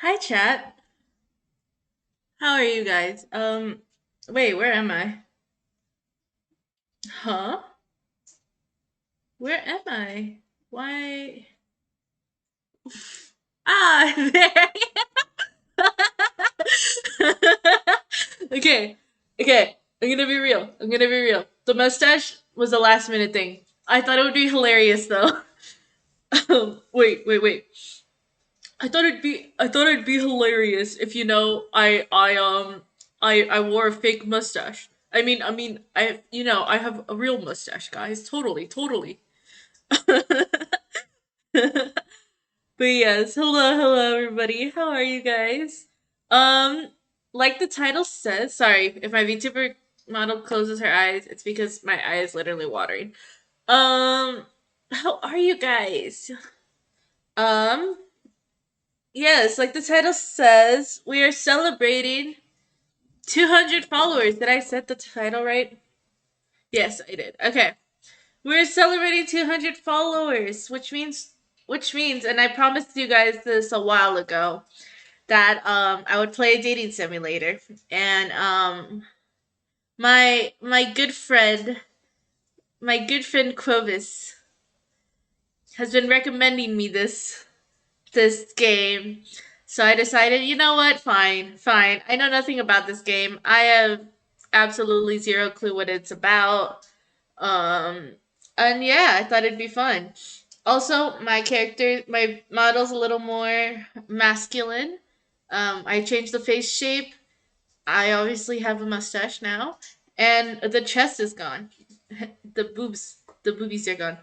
Hi, chat. How are you guys? Wait, where am I? Huh? Where am I? Why? Ah, there. Okay, okay. I'm gonna be real. I'm gonna be real. The mustache was a last minute thing. I thought it would be hilarious though. Wait. I thought it'd be hilarious if I wore a fake mustache. I have a real mustache, guys. Totally. But yes, hello everybody. How are you guys? Um, like the title says, sorry if my VTuber model closes her eyes. It's because my eye is literally watering. Um, how are you guys? Um, yes, like the title says, we are celebrating 200 followers. Did I set the title right? Yes, I did. Okay. We're celebrating 200 followers, which means and I promised you guys this a while ago that I would play a dating simulator. And my good friend Quovis has been recommending me this game. So I decided, you know what? Fine. I know nothing about this game. I have absolutely zero clue what it's about. Um, and yeah, I thought it'd be fun. Also, my model's a little more masculine. I changed the face shape. I obviously have a mustache now, and the chest is gone. The boobies are gone.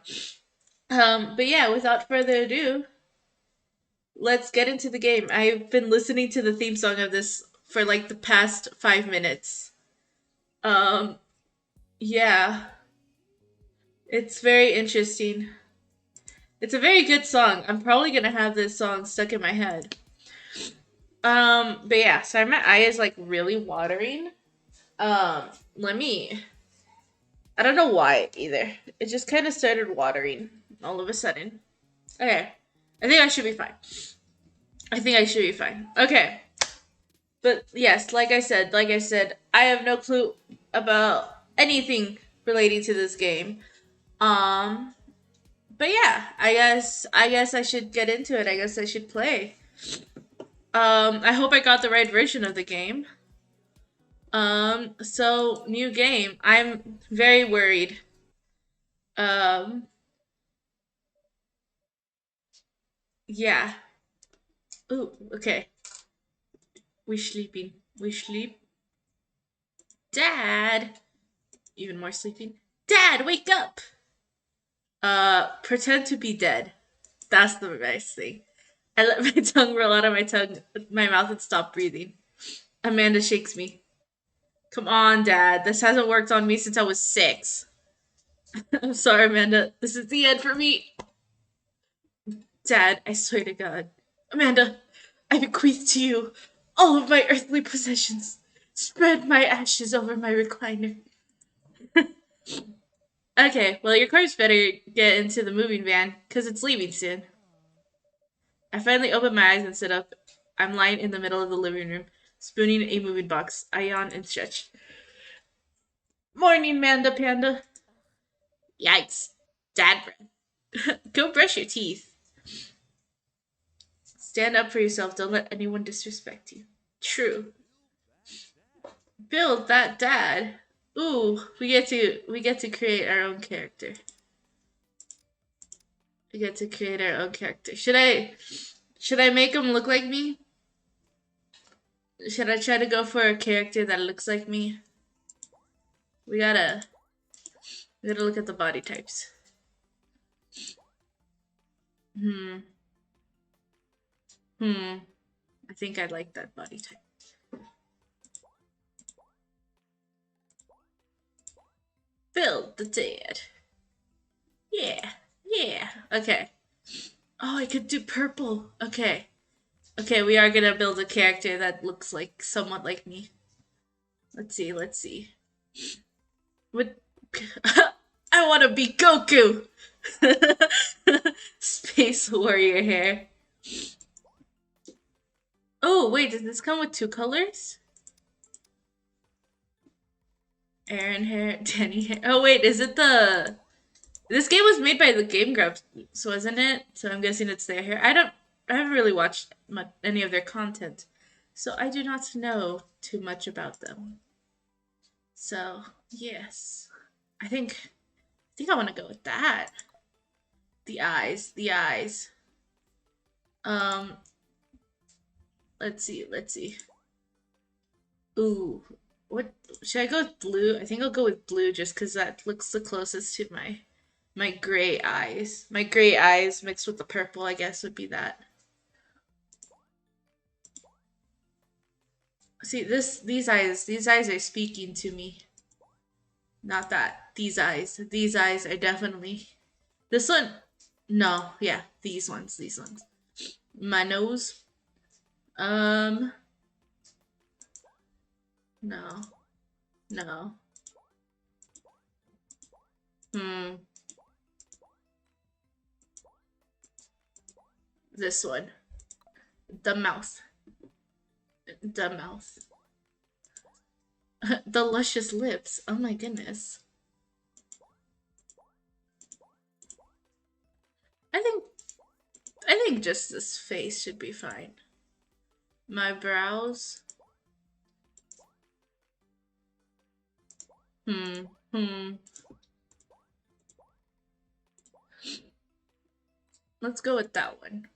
But yeah, without further ado, let's get into the game. I've been listening to the theme song of this for like the past 5 minutes. Um, yeah, it's very interesting. It's a very good song. I'm probably gonna have this song stuck in my head. But yeah, sorry, my eye is like really watering. Let me. I don't know why either. It just kind of started watering all of a sudden. Okay, I think I should be fine. I think I should be fine. Okay, but yes, like I said, I have no clue about anything relating to this game. Um, but yeah, I guess I should get into it. I guess I should play. I hope I got the right version of the game. So new game. I'm very worried. Um, yeah. Ooh, okay. We sleeping. We sleep. Dad! Even more sleeping. Dad, wake up! Pretend to be dead. That's the nice thing. I let my tongue roll out of my mouth and stop breathing. Amanda shakes me. Come on, Dad. This hasn't worked on me since I was 6. I'm sorry, Amanda. This is the end for me. Dad, I swear to God. Amanda, I bequeath to you all of my earthly possessions. Spread my ashes over my recliner. Okay, well, your cars better get into the moving van, because it's leaving soon. I finally open my eyes and sit up. I'm lying in the middle of the living room, spooning a moving box. I yawn and stretch. Morning, Manda Panda. Yikes. Dad breath. Go brush your teeth. Stand up for yourself. Don't let anyone disrespect you. True. Build that dad. Ooh, we get to create our own character. We get to create our own character. Should I make him look like me? Should I try to go for a character that looks like me? We gotta we gotta look at the body types. Hmm. Hmm. I think I like that body type. Build the dead. Yeah. Yeah. Okay. Oh, I could do purple. Okay. Okay, we are gonna build a character that looks like somewhat like me. Let's see. What I wanna be Goku! Space warrior hair. Oh, wait, does this come with 2 colors? Aaron hair, Danny hair. Oh, wait, is it the... This game was made by the Game Grumps, so wasn't it? So I'm guessing it's their hair. I haven't really watched any of their content, so I do not know too much about them. So, yes. I think I want to go with that. The eyes. Um, let's see. Ooh, what should I go with blue? I think I'll go with blue just because that looks the closest to my gray eyes. My gray eyes mixed with the purple, I guess, would be that. See, these eyes are speaking to me. Not that. These eyes. These eyes are definitely. This one, no, yeah, these ones. My nose, um, no, no. Hmm, this one. The mouth. The mouth. The luscious lips. Oh my goodness. I think I think just this face should be fine. My brows. Hmm. Hmm. Let's go with that one.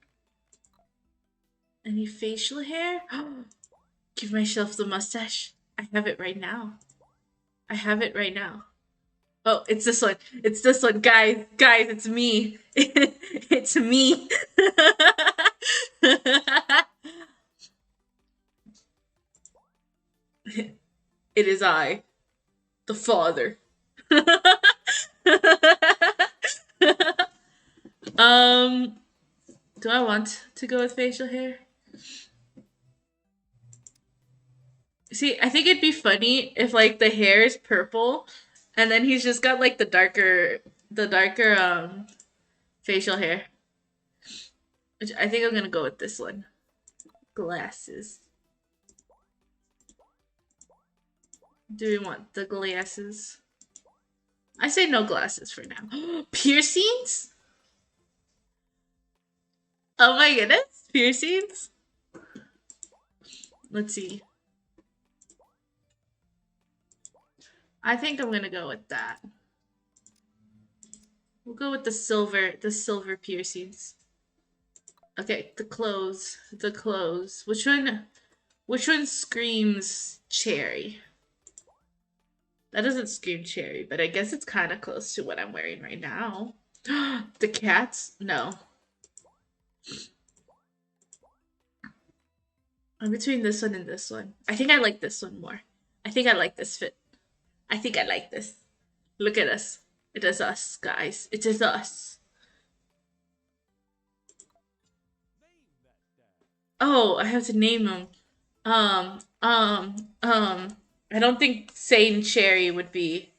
Any facial hair? Give myself the mustache. I have it right now. I have it right now. Oh, it's this one. It's this one, guys. Guys, it's me. It's me. It is I, the father. um, do I want to go with facial hair? See, I think it'd be funny if like the hair is purple and then he's just got like the darker facial hair. Which I think I'm gonna go with this one. Glasses. Do we want the glasses? I say no glasses for now. Piercings? Oh my goodness, piercings? Let's see. I think I'm gonna go with that. We'll go with the silver piercings. Okay, the clothes. The clothes. Which one screams cherry? That doesn't scream cherry, but I guess it's kind of close to what I'm wearing right now. The cats? No. I'm between this one and this one. I think I like this one more. I think I like this fit. I think I like this. Look at us. It is us, guys. It is us. Oh, I have to name them. Um, um, I don't think saying cherry would be.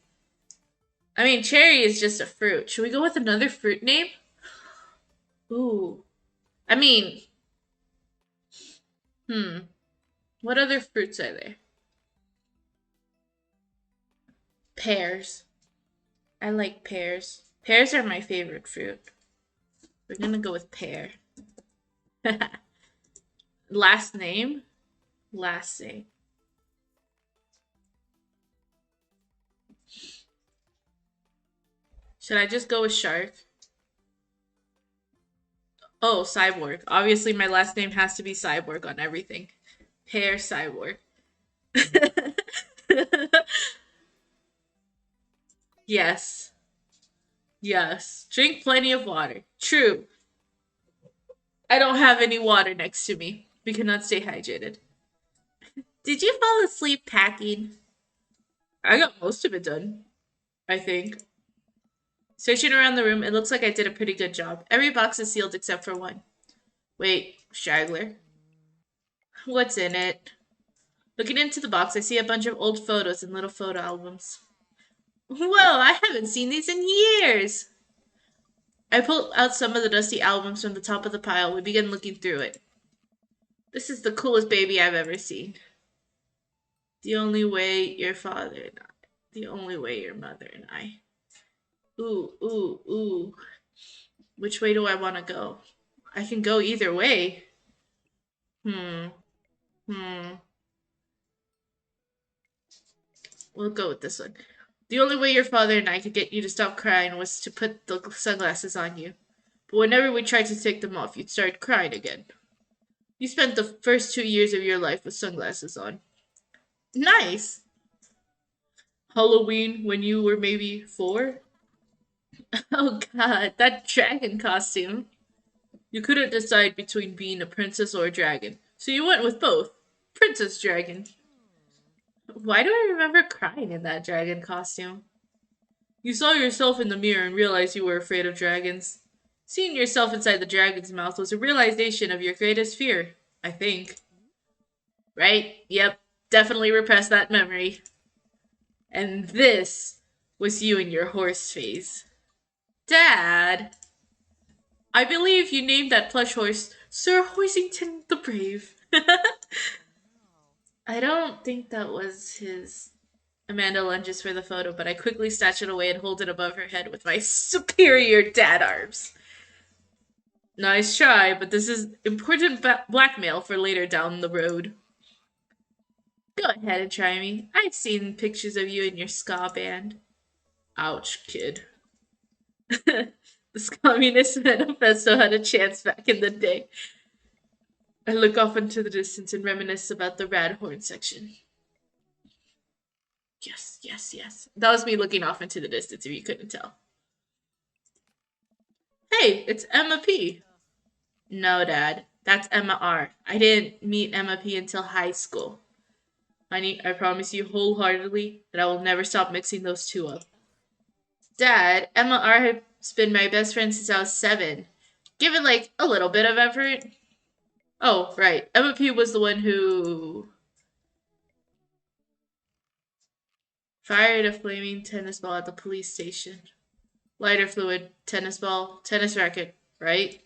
I mean, cherry is just a fruit. Should we go with another fruit name? Ooh. I mean, hmm. What other fruits are there? Pears. I like pears. Pears are my favorite fruit. We're gonna go with pear. Last name? Last name. Should I just go with shark? Oh, cyborg. Obviously, my last name has to be cyborg on everything. Pear cyborg. Yes. Yes. Drink plenty of water. True. I don't have any water next to me. We cannot stay hydrated. Did you fall asleep packing? I got most of it done, I think. Searching around the room, it looks like I did a pretty good job. Every box is sealed except for one. Wait, straggler. What's in it? Looking into the box, I see a bunch of old photos and little photo albums. Whoa, I haven't seen these in years! I pulled out some of the dusty albums from the top of the pile. We began looking through it. This is the coolest baby I've ever seen. The only way your father and I. The only way your mother and I. Ooh, ooh, ooh. Which way do I want to go? I can go either way. Hmm. Hmm. We'll go with this one. The only way your father and I could get you to stop crying was to put the sunglasses on you. But whenever we tried to take them off, you'd start crying again. You spent the first 2 years of your life with sunglasses on. Nice! Halloween when you were maybe 4? Oh god, that dragon costume. You couldn't decide between being a princess or a dragon, so you went with both. Princess Dragon. Why do I remember crying in that dragon costume? You saw yourself in the mirror and realized you were afraid of dragons. Seeing yourself inside the dragon's mouth was a realization of your greatest fear, I think. Right? Yep. Definitely repressed that memory. And this was you in your horse phase. Dad, I believe you named that plush horse Sir Hoisington the Brave. I don't think that was his. Amanda lunges for the photo, but I quickly snatch it away and hold it above her head with my superior dad arms. Nice try, but this is important blackmail for later down the road. Go ahead and try me. I've seen pictures of you in your ska band. Ouch, kid. This communist manifesto had a chance back in the day. I look off into the distance and reminisce about the Radhorn section. Yes, yes, yes. That was me looking off into the distance, if you couldn't tell. Hey, it's Emma P. No, Dad. That's Emma R. I didn't meet Emma P until high school. Honey, I promise you wholeheartedly that I will never stop mixing those two up. Dad, Emma R has been my best friend since I was 7. Give it like a little bit of effort. Oh, right. Emma P was the one who fired a flaming tennis ball at the police station. Lighter fluid, tennis ball, tennis racket, right?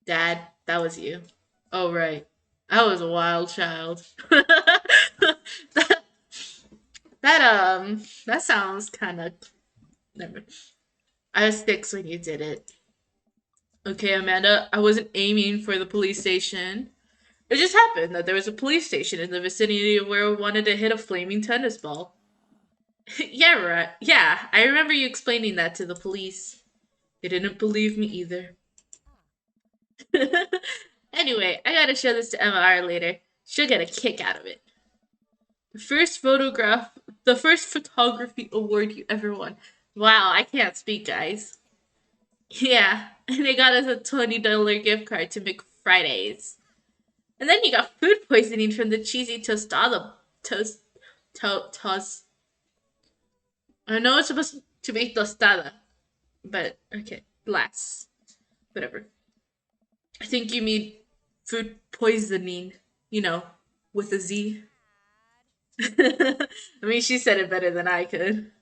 Dad, that was you. Oh, right. I was a wild child. that, that sounds kind of. Never. I was 6 when you did it. Okay, Amanda, I wasn't aiming for the police station. It just happened that there was a police station in the vicinity of where I wanted to hit a flaming tennis ball. Yeah, right. Yeah, I remember you explaining that to the police. They didn't believe me either. Anyway, I gotta show this to Emma R later. She'll get a kick out of it. The first photograph, the first photography award you ever won. Wow, I can't speak, guys. Yeah, and they got us a $20 gift card to McFridays. And then you got food poisoning from the cheesy tostada toast toast. I know it's supposed to be tostada, but okay, bless. Whatever. I think you mean food poisoning, you know, with a Z. I mean, she said it better than I could.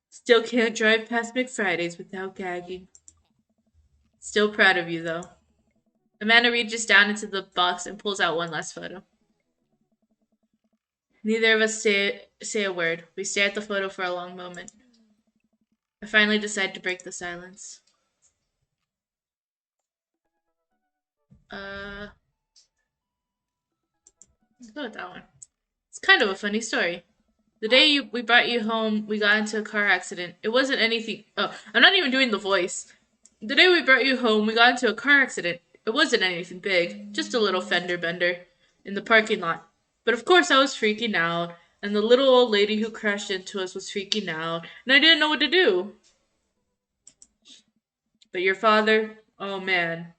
Still can't drive past McFridays without gagging. Still proud of you, though. Amanda reaches down into the box and pulls out one last photo. Neither of us say a word. We stare at the photo for a long moment. I finally decide to break the silence. Uh, let's go with that one. It's kind of a funny story. The day we brought you home, we got into a car accident. It wasn't anything. Oh, I'm not even doing the voice. The day we brought you home, we got into a car accident. It wasn't anything big, just a little fender bender in the parking lot. But of course, I was freaking out, and the little old lady who crashed into us was freaking out, and I didn't know what to do. But your father, oh man.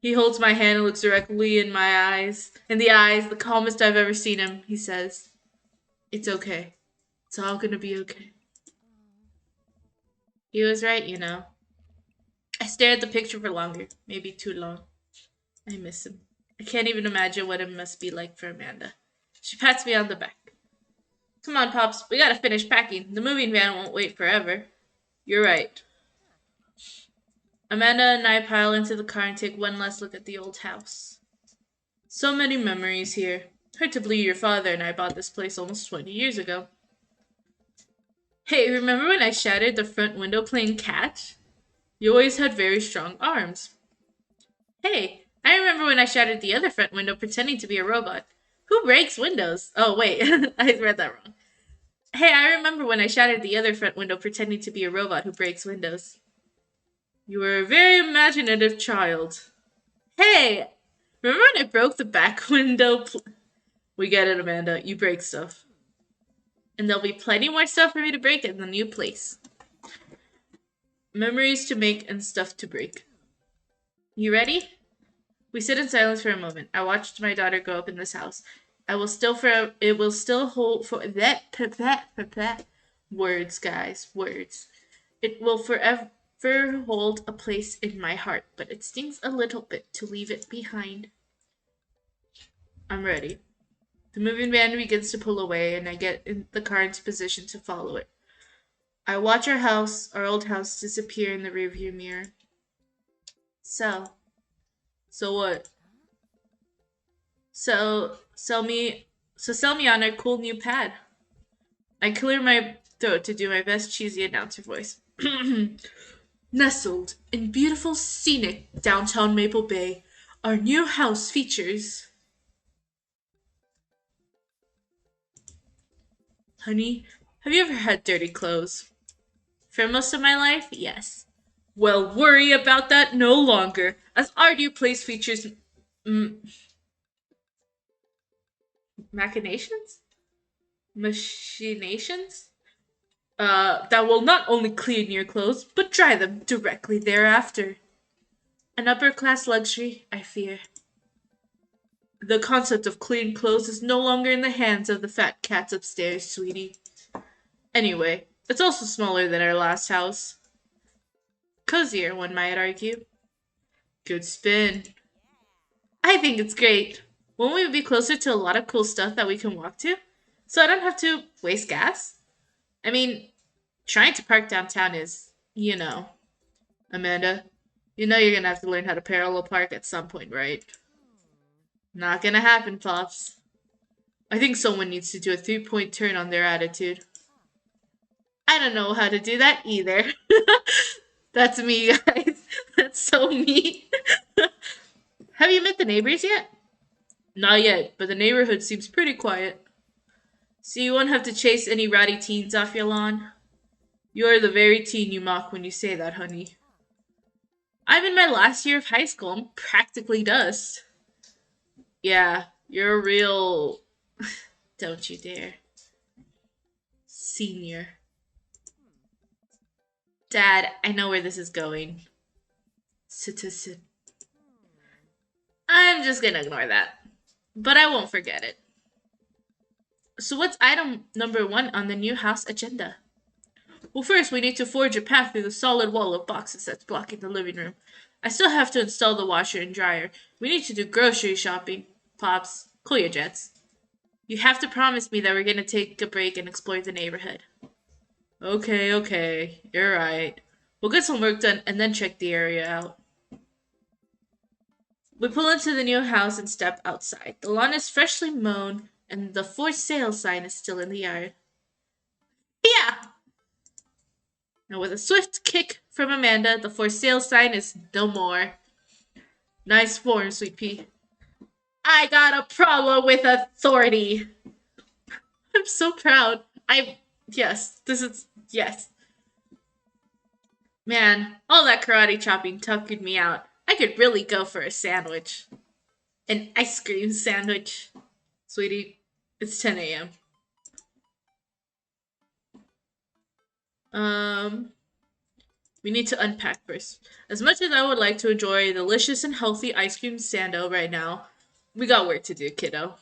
He holds my hand and looks directly in my eyes. In the eyes, the calmest I've ever seen him, he says, "It's okay. It's all gonna be okay." He was right, you know. I stare at the picture for longer, maybe too long. I miss him. I can't even imagine what it must be like for Amanda. She pats me on the back. Come on, Pops, we gotta finish packing. The moving van won't wait forever. You're right. Amanda and I pile into the car and take one last look at the old house. So many memories here. Hard to believe your father and I bought this place almost 20 years ago. Hey, remember when I shattered the front window playing catch? You always had very strong arms. Hey, I remember when I shattered the other front window pretending to be a robot. Who breaks windows? Oh, wait, I read that wrong. Hey, I remember when I shattered the other front window pretending to be a robot who breaks windows. You were a very imaginative child. Hey, remember when I broke the back window? We get it, Amanda. You break stuff. And there'll be plenty more stuff for me to break in the new place. Memories to make and stuff to break. You ready? We sit in silence for a moment. I watched my daughter grow up in this house. It will still hold for that words, guys, words. It will forever hold a place in my heart, but it stings a little bit to leave it behind. I'm ready. The moving van begins to pull away, and I get in the car into position to follow it. I watch our old house, disappear in the rearview mirror. So, so what? So sell me on a cool new pad. I clear my throat to do my best cheesy announcer voice. Nestled in beautiful scenic downtown Maple Bay, our new house features. Honey, have you ever had dirty clothes? For most of my life, yes. Well, worry about that no longer, as our new place features m- machinations? Machinations? That will not only clean your clothes, but dry them directly thereafter. An upper class luxury, I fear. The concept of clean clothes is no longer in the hands of the fat cats upstairs, sweetie. Anyway, it's also smaller than our last house. Cozier, one might argue. Good spin. I think it's great. Won't we be closer to a lot of cool stuff that we can walk to? So I don't have to waste gas? I mean, trying to park downtown is, Amanda, you know you're gonna have to learn how to parallel park at some point, right? Not gonna happen, Pops. I think someone needs to do a 3-point turn on their attitude. I don't know how to do that either. That's me, guys. That's so me. Have you met the neighbors yet? Not yet, but the neighborhood seems pretty quiet. So you won't have to chase any rowdy teens off your lawn? You're the very teen you mock when you say that, honey. I'm in my last year of high school. I'm practically dust. Yeah, you're a real. Don't you dare. Senior. Dad, I know where this is going. Sit. I'm just gonna ignore that. But I won't forget it. So, what's item number 1 on the new house agenda? Well, first, we need to forge a path through the solid wall of boxes that's blocking the living room. I still have to install the washer and dryer. We need to do grocery shopping. Pops, cool your jets. You have to promise me that we're gonna take a break and explore the neighborhood. Okay, you're right. We'll get some work done and then check the area out. We pull into the new house and step outside. The lawn is freshly mown and the for sale sign is still in the yard. Yeah! Now, with a swift kick from Amanda, the for sale sign is no more. Nice form, Sweet Pea. I got a problem with authority. I'm so proud. Yes. Man, all that karate chopping tuckered me out. I could really go for a sandwich. An ice cream sandwich. Sweetie, it's 10 a.m. Um, we need to unpack first. As much as I would like to enjoy a delicious and healthy ice cream sando right now, we got work to do, kiddo.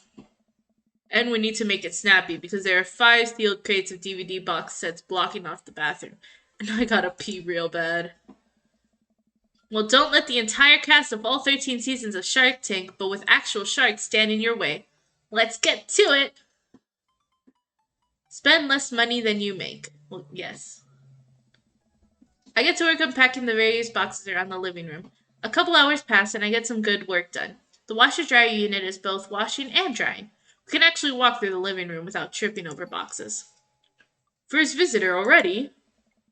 And we need to make it snappy because there are 5 sealed crates of DVD box sets blocking off the bathroom. And I gotta pee real bad. Well, don't let the entire cast of all 13 seasons of Shark Tank, but with actual sharks, stand in your way. Let's get to it! Spend less money than you make. Well, yes. I get to work unpacking the various boxes around the living room. A couple hours pass and I get some good work done. The washer-dryer unit is both washing and drying. We can actually walk through the living room without tripping over boxes. First visitor already?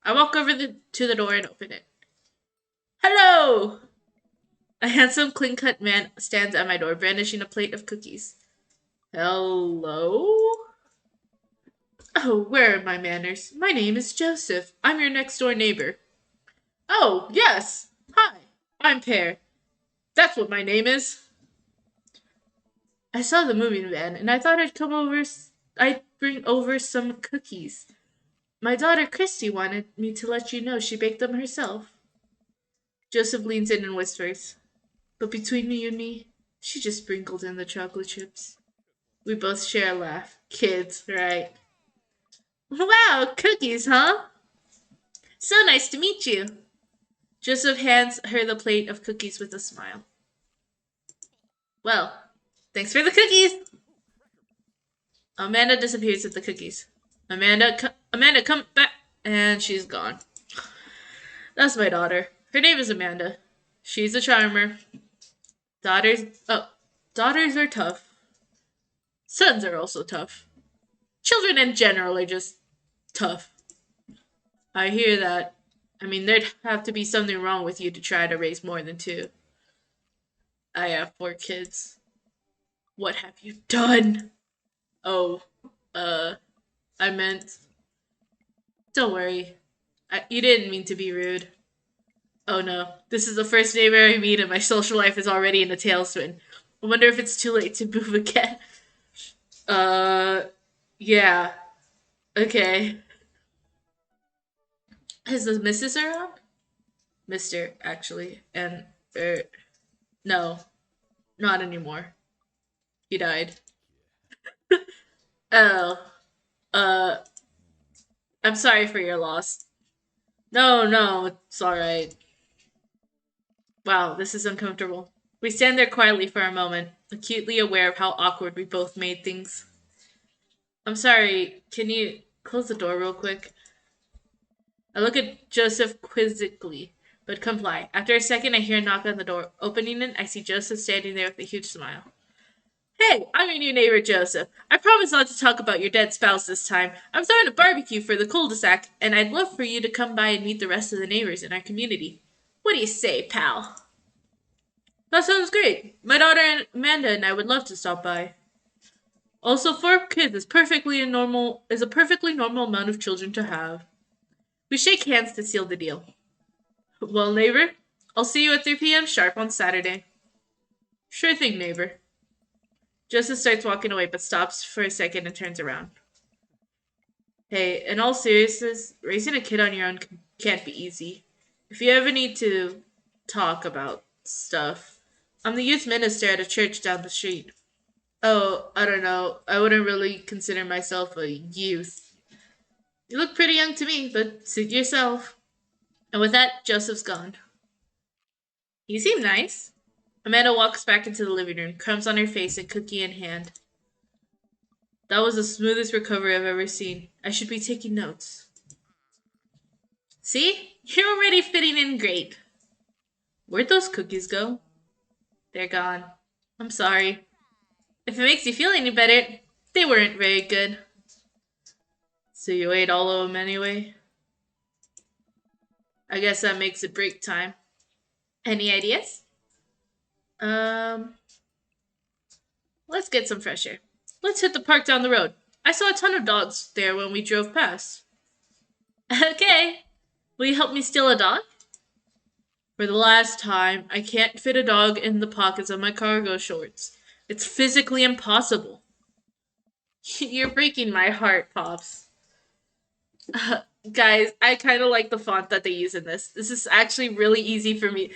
I walk to the door and open it. Hello! A handsome, clean-cut man stands at my door, brandishing a plate of cookies. Hello? Oh, where are my manners? My name is Joseph. I'm your next-door neighbor. Oh, yes. Hi, I'm Pear. That's what my name is. I saw the moving van, and I thought I'd bring over some cookies. My daughter Christy wanted me to let you know she baked them herself. Joseph leans in and whispers, but between you and me, she just sprinkled in the chocolate chips. We both share a laugh. Kids, right? Wow, cookies, huh? So nice to meet you. Joseph hands her the plate of cookies with a smile. Well, thanks for the cookies. Amanda disappears with the cookies. Amanda, come back. And she's gone. That's my daughter. Her name is Amanda. She's a charmer. Oh, daughters are tough. Sons are also tough. Children in general are just tough. I hear that. I mean, there'd have to be something wrong with you to try to raise more than two. I have 4 kids. What have you done? Oh, uh, I meant. Don't worry. You didn't mean to be rude. Oh no, this is the first neighbor I meet and my social life is already in a tailspin. I wonder if it's too late to move again. Uh, yeah. Okay. Is the missus around? Mister, actually. And, no, not anymore. He died. Oh, uh, I'm sorry for your loss. No, it's alright. Wow, this is uncomfortable. We stand there quietly for a moment, acutely aware of how awkward we both made things. I'm sorry, can you close the door real quick? I look at Joseph quizzically, but comply. After a second, I hear a knock on the door. Opening it, I see Joseph standing there with a huge smile. Hey, I'm your new neighbor, Joseph. I promise not to talk about your dead spouse this time. I'm throwing a barbecue for the cul-de-sac, and I'd love for you to come by and meet the rest of the neighbors in our community. What do you say, pal? That sounds great. My daughter Amanda and I would love to stop by. Also, 4 kids is a perfectly normal amount of children to have. We shake hands to seal the deal. Well, neighbor, I'll see you at 3 p.m. sharp on Saturday. Sure thing, neighbor. Joseph starts walking away, but stops for a second and turns around. Hey, in all seriousness, raising a kid on your own can't be easy. If you ever need to talk about stuff, I'm the youth minister at a church down the street. Oh, I don't know. I wouldn't really consider myself a youth. You look pretty young to me, but suit yourself. And with that, Joseph's gone. You seem nice. Amanda walks back into the living room, crumbs on her face and cookie in hand. That was the smoothest recovery I've ever seen. I should be taking notes. See? You're already fitting in great. Where'd those cookies go? They're gone. I'm sorry. If it makes you feel any better, they weren't very good. So you ate all of them anyway? I guess that makes it break time. Any ideas? Um, let's get some fresh air. Let's hit the park down the road. I saw a ton of dogs there when we drove past. Okay. Will you help me steal a dog? For the last time, I can't fit a dog in the pockets of my cargo shorts. It's physically impossible. You're breaking my heart, Pops. Guys, I kind of like the font that they use in this. This is actually really easy for me.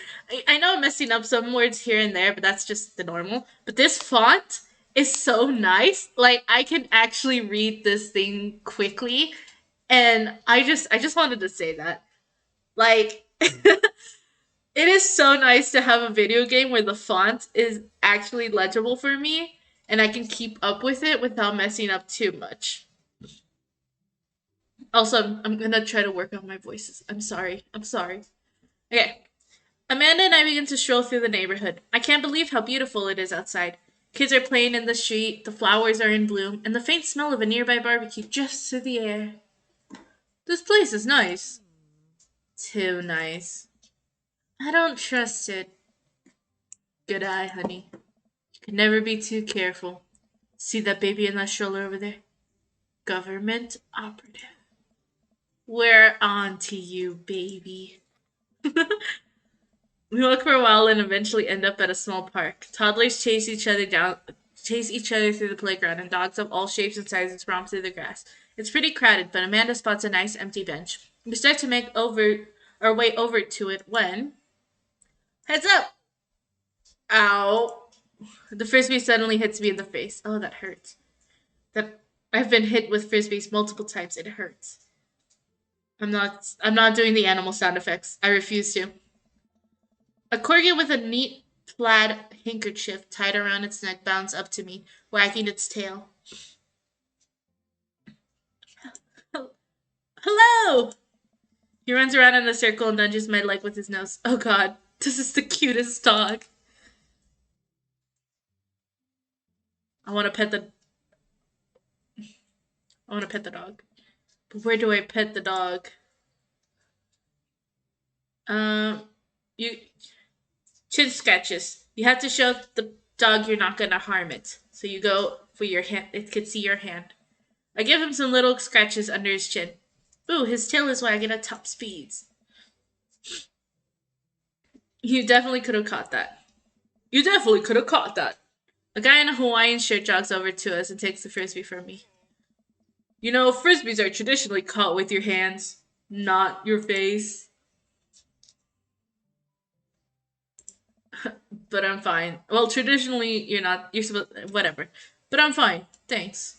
I know I'm messing up some words here and there, but that's just the normal. But this font is so nice. Like, I can actually read this thing quickly. And I just wanted to say that. Like, it is so nice to have a video game where the font is actually legible for me and I can keep up with it without messing up too much. Also, I'm gonna try to work on my voices. I'm sorry. Okay. Amanda and I begin to stroll through the neighborhood. I can't believe how beautiful it is outside. Kids are playing in the street, the flowers are in bloom, and the faint smell of a nearby barbecue drifts through the air. This place is nice. Too nice. I don't trust it. Good eye, honey. You can never be too careful. See that baby in that stroller over there? Government operative. We're on to you, baby. We walk for a while and eventually end up at a small park. Toddlers chase each other through the playground, and dogs of all shapes and sizes romp through the grass. It's pretty crowded, but Amanda spots a nice empty bench. We start to make our way over to it when heads up! Ow! The frisbee suddenly hits me in the face. Oh, that hurts. That I've been hit with frisbees multiple times. It hurts. I'm not doing the animal sound effects. I refuse to. A corgi with a neat plaid handkerchief tied around its neck bounds up to me, wagging its tail. Hello! He runs around in a circle and nudges my leg with his nose. Oh god, this is the cutest dog. I want to pet the I want to pet the dog. But where do I pet the dog? You chin scratches. You have to show the dog you're not gonna harm it. So you go for your hand. It can see your hand. I give him some little scratches under his chin. Ooh, his tail is wagging at top speeds. You definitely could have caught that. You definitely could have caught that. A guy in a Hawaiian shirt jogs over to us and takes the frisbee from me. You know, frisbees are traditionally caught with your hands, not your face. But I'm fine. Well, traditionally, you're not. You're supposed. Whatever. But I'm fine. Thanks.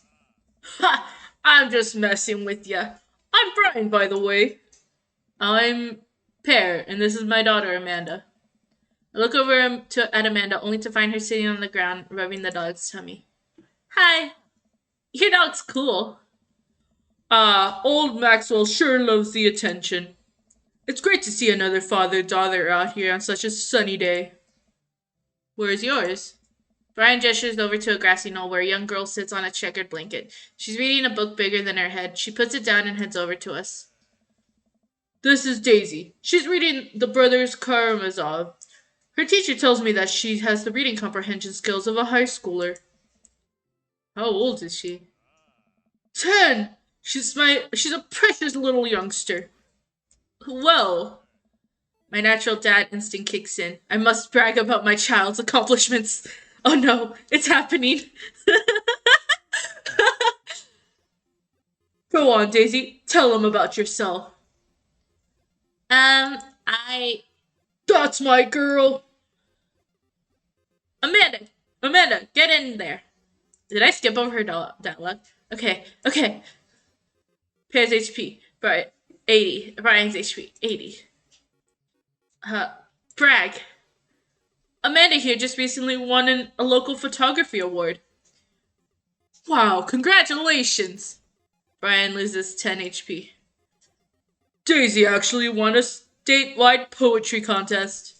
Ha! I'm just messing with ya. I'm Brian, by the way. I'm Pear, and this is my daughter, Amanda. I look over at Amanda, only to find her sitting on the ground, rubbing the dog's tummy. Hi. Your dog's cool. Ah, old Maxwell sure loves the attention. It's great to see another father-daughter out here on such a sunny day. Where's yours? Brian gestures over to a grassy knoll where a young girl sits on a checkered blanket. She's reading a book bigger than her head. She puts it down and heads over to us. This is Daisy. She's reading The Brothers Karamazov. Her teacher tells me that she has the reading comprehension skills of a high schooler. How old is she? 10! She's a precious little youngster. Well, my natural dad instinct kicks in. I must brag about my child's accomplishments. Oh no, it's happening. Go on, Daisy. Tell him about yourself. I. That's my girl. Amanda! Amanda, get in there. Did I skip over her dialogue? Okay. Pear's HP. Brian, 80. Brian's HP, 80. Uh, brag. Amanda here just recently won a local photography award. Wow, congratulations! Brian loses 10 HP. Daisy actually won a statewide poetry contest.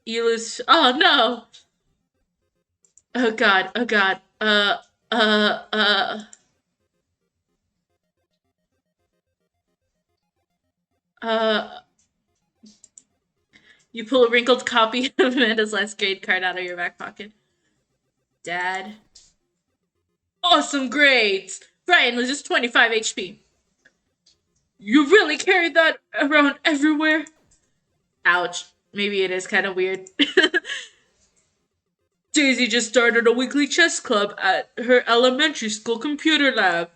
You lose. Oh no! Oh god, oh god. Uh, uh. Uh. You pull a wrinkled copy of Amanda's last grade card out of your back pocket. Dad. Awesome grades! Brian loses 25 HP. You really carried that around everywhere? Ouch. Maybe it is kind of weird. Daisy just started a weekly chess club at her elementary school computer lab.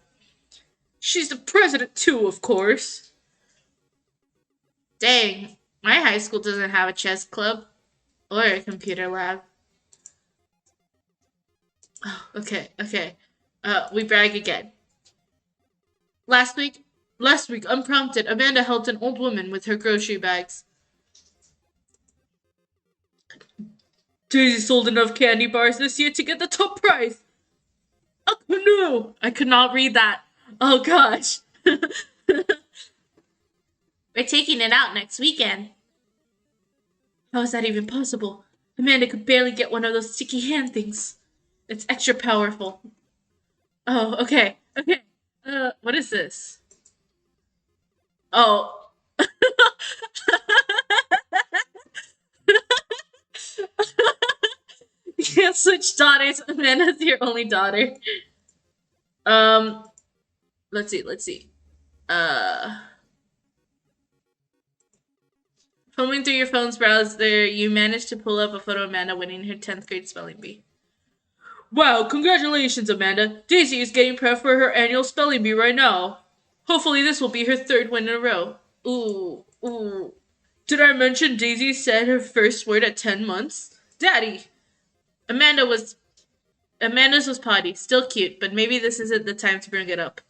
She's the president too, of course. Dang, my high school doesn't have a chess club or a computer lab. Oh, okay. We brag again. Last week, unprompted, Amanda helped an old woman with her grocery bags. Daisy sold enough candy bars this year to get the top prize. A canoe! I could not read that. Oh gosh. We're taking it out next weekend. How is that even possible? Amanda could barely get one of those sticky hand things. It's extra powerful. Oh, okay. Okay. What is this? Oh. You can't switch daughters. Amanda's your only daughter. Um, let's see. Uh, Filming through your phone's browser, you managed to pull up a photo of Amanda winning her 10th grade spelling bee. Wow, congratulations, Amanda. Daisy is getting prep for her annual spelling bee right now. Hopefully this will be her third win in a row. Ooh, ooh. Did I mention Daisy said her first word at 10 months? Daddy! Amanda was Amanda's was potty. Still cute, but maybe this isn't the time to bring it up.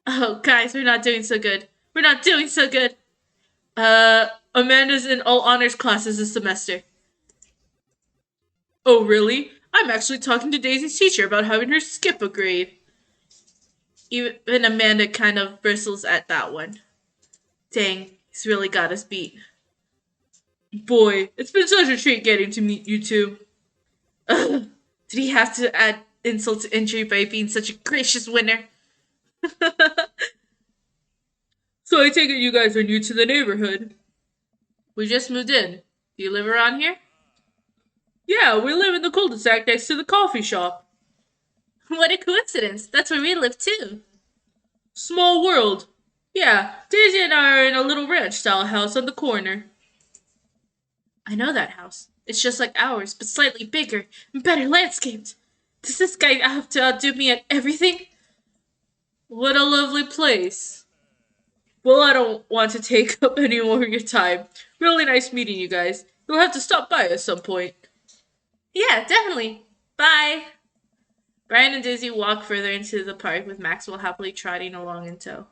Oh, guys, we're not doing so good. We're not doing so good. Amanda's in all honors classes this semester. Oh, really? I'm actually talking to Daisy's teacher about having her skip a grade. Even Amanda kind of bristles at that one. Dang, he's really got us beat. Boy, it's been such a treat getting to meet you two. Ugh, did he have to add insult to injury by being such a gracious winner? So I take it you guys are new to the neighborhood. We just moved in. Do you live around here? Yeah, we live in the cul-de-sac next to the coffee shop. What a coincidence. That's where we live too. Small world. Yeah, Daisy and I are in a little ranch-style house on the corner. I know that house. It's just like ours, but slightly bigger and better landscaped. Does this guy have to outdo me at everything? What a lovely place. Well, I don't want to take up any more of your time. Really nice meeting you guys. You'll have to stop by at some point. Yeah, definitely. Bye. Brian and Daisy walk further into the park with Maxwell happily trotting along in tow.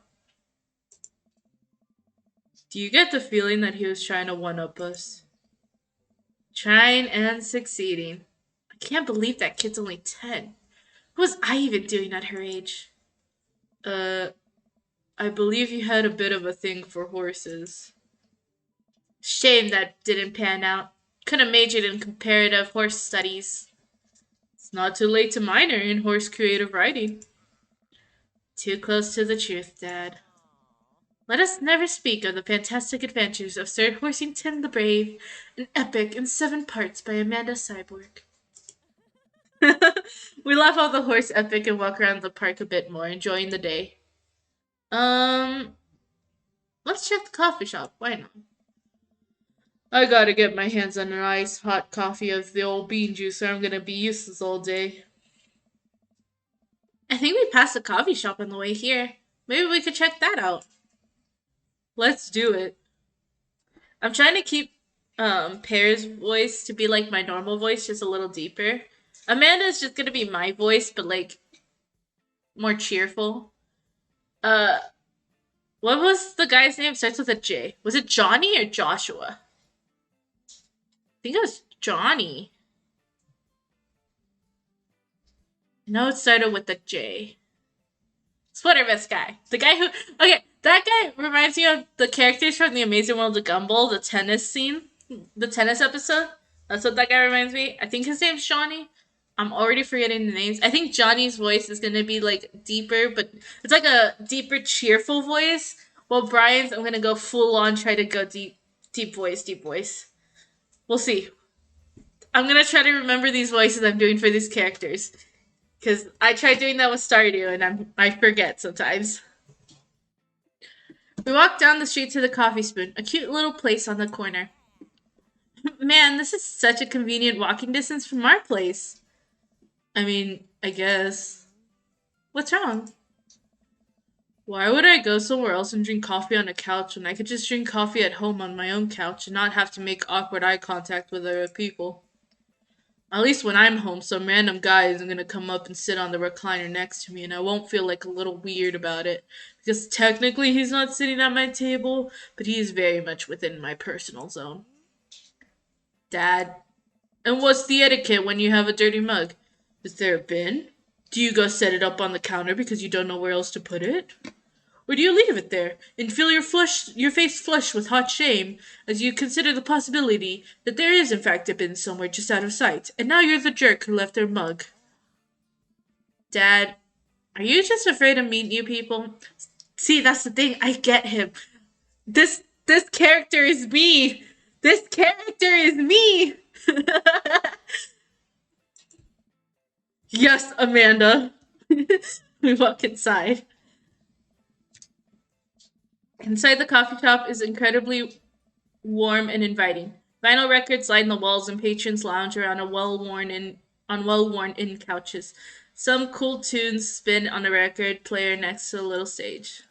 Do you get the feeling that he was trying to one-up us? Trying and succeeding. I can't believe that kid's only 10. What was I even doing at her age? Uh, I believe you had a bit of a thing for horses. Shame that didn't pan out. Could have majored in comparative horse studies. It's not too late to minor in horse creative writing. Too close to the truth, Dad. Let us never speak of the fantastic adventures of Sir Horsington the Brave, an epic in 7 parts by Amanda Cyborg. We laugh off the horse epic and walk around the park a bit more, enjoying the day. Um, let's check the coffee shop. Why not? I gotta get my hands on an iced hot coffee of the old bean juice or I'm gonna be useless all day. I think we passed the coffee shop on the way here. Maybe we could check that out. Let's do it. I'm trying to keep Pear's voice to be like my normal voice, just a little deeper. Amanda's just gonna be my voice, but like more cheerful. Uh, what was the guy's name? Starts with a J. Was it Johnny or Joshua? I think it was Johnny. I know it started with a J. Splattervest guy. The guy who. Okay, that guy reminds me of the characters from The Amazing World of Gumball, the tennis scene, the tennis episode. That's what that guy reminds me. I think his name's Johnny. I'm already forgetting the names. I think Johnny's voice is gonna be like deeper, but it's like a deeper, cheerful voice. While Brian's, I'm gonna go full on, try to go deep, deep voice, deep voice. We'll see. I'm gonna try to remember these voices I'm doing for these characters. Because I tried doing that with Stardew and I forget sometimes. We walk down the street to the Coffee Spoon, a cute little place on the corner. Man, this is such a convenient walking distance from our place. I mean, I guess. What's wrong? Why would I go somewhere else and drink coffee on a couch when I could just drink coffee at home on my own couch and not have to make awkward eye contact with other people? At least when I'm home, some random guy isn't gonna come up and sit on the recliner next to me, and I won't feel like a little weird about it. Because technically he's not sitting at my table, but he is very much within my personal zone. Dad. And what's the etiquette when you have a dirty mug? Is there a bin? Do you go set it up on the counter because you don't know where else to put it? Or do you leave it there and fill your face flush with hot shame as you consider the possibility that there is in fact a bin somewhere just out of sight, and now you're the jerk who left their mug? Dad, are you just afraid to meet new people? See, that's the thing. I get him. This character is me. This character is me. Yes, Amanda. We walk inside. Inside the coffee shop is incredibly warm and inviting. Vinyl records line the walls and patrons lounge around well-worn in couches. Some cool tunes spin on a record player next to the little stage.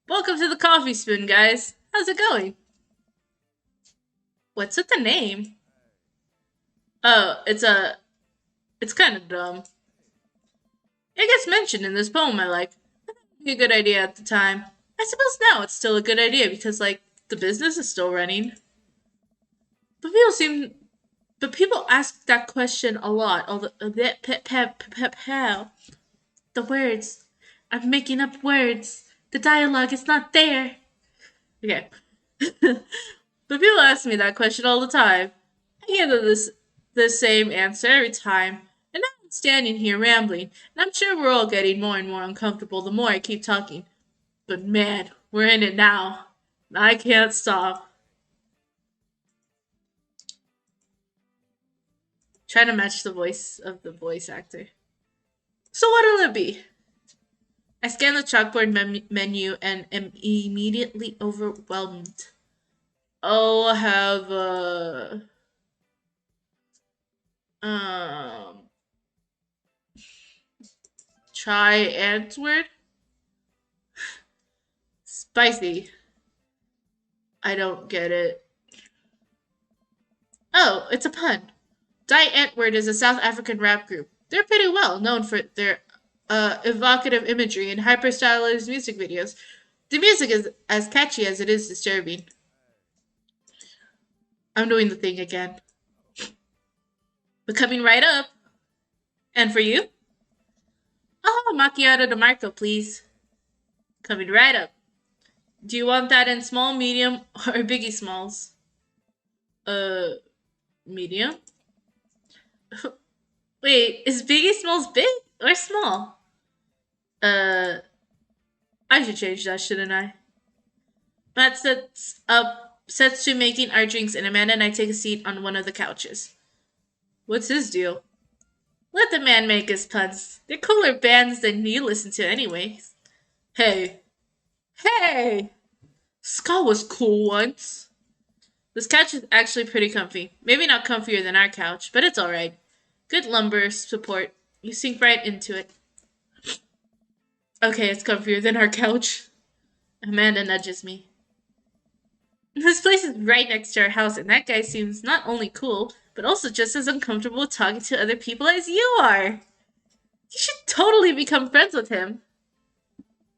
Welcome to the Coffee Spoon, guys. How's it going? What's with the name? Oh, it's kind of dumb. It gets mentioned in this poem I like. I thought it'd be a good idea at the time. I suppose now it's still a good idea because, like, the business is still running. But people ask that question a lot. All the words. I'm making up words. The dialogue is not there. Okay. But people ask me that question all the time. I give them the same answer every time. And now I'm standing here rambling, and I'm sure we're all getting more and more uncomfortable the more I keep talking. But man, we're in it now. I can't stop. Trying to match the voice of the voice actor. So what'll it be? I scan the chalkboard menu and am immediately overwhelmed. I'll have um try Antword. Spicy. I don't get it. Oh, it's a pun. Die Antwoord is a South African rap group. They're pretty well known for their evocative imagery and hyper stylized music videos. The music is as catchy as it is disturbing. I'm doing the thing again. But coming right up. And for you? I'll have a macchiato de Marco, please. Coming right up. Do you want that in small, medium, or biggie smalls? Uh, medium? Wait, is biggie smalls big or small? Uh, I should change that, shouldn't I? Matt sets to making our drinks, and Amanda and I take a seat on one of the couches. What's his deal? Let the man make his puns. They're cooler bands than you listen to anyway. Hey. Hey! Ska was cool once. This couch is actually pretty comfy. Maybe not comfier than our couch, but it's alright. Good lumbar support. You sink right into it. Okay, it's comfier than our couch. Amanda nudges me. This place is right next to our house, and that guy seems not only cool, but also just as uncomfortable talking to other people as you are. You should totally become friends with him.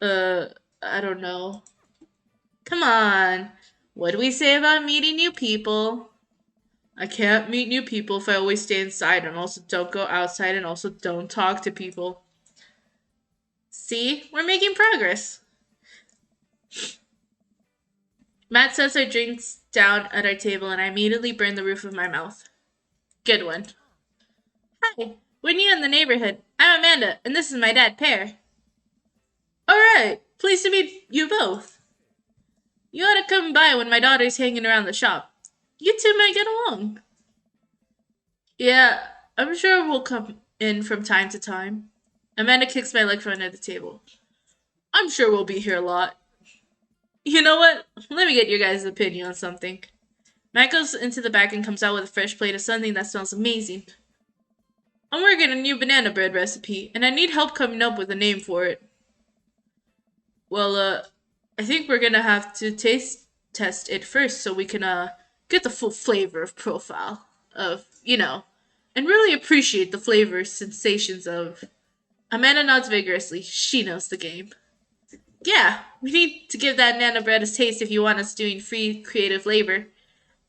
I don't know. Come on. What do we say about meeting new people? I can't meet new people if I always stay inside and also don't go outside and also don't talk to people. See? We're making progress. Matt sets our drinks down at our table and I immediately burn the roof of my mouth. Good one. Hi, we're new in the neighborhood. I'm Amanda, and this is my dad, Pear. Alright, pleased to meet you both. You ought to come by when my daughter's hanging around the shop. You two might get along. Yeah, I'm sure we'll come in from time to time. Amanda kicks my leg from under the table. I'm sure we'll be here a lot. You know what? Let me get your guys' opinion on something. Matt goes into the back and comes out with a fresh plate of something that smells amazing. I'm working a new banana bread recipe, and I need help coming up with a name for it. Well, I think we're gonna have to taste test it first so we can, get the full flavor of profile of, and really appreciate the flavor sensations of. Amanda nods vigorously. She knows the game. Yeah, we need to give that nana bread a taste if you want us doing free creative labor.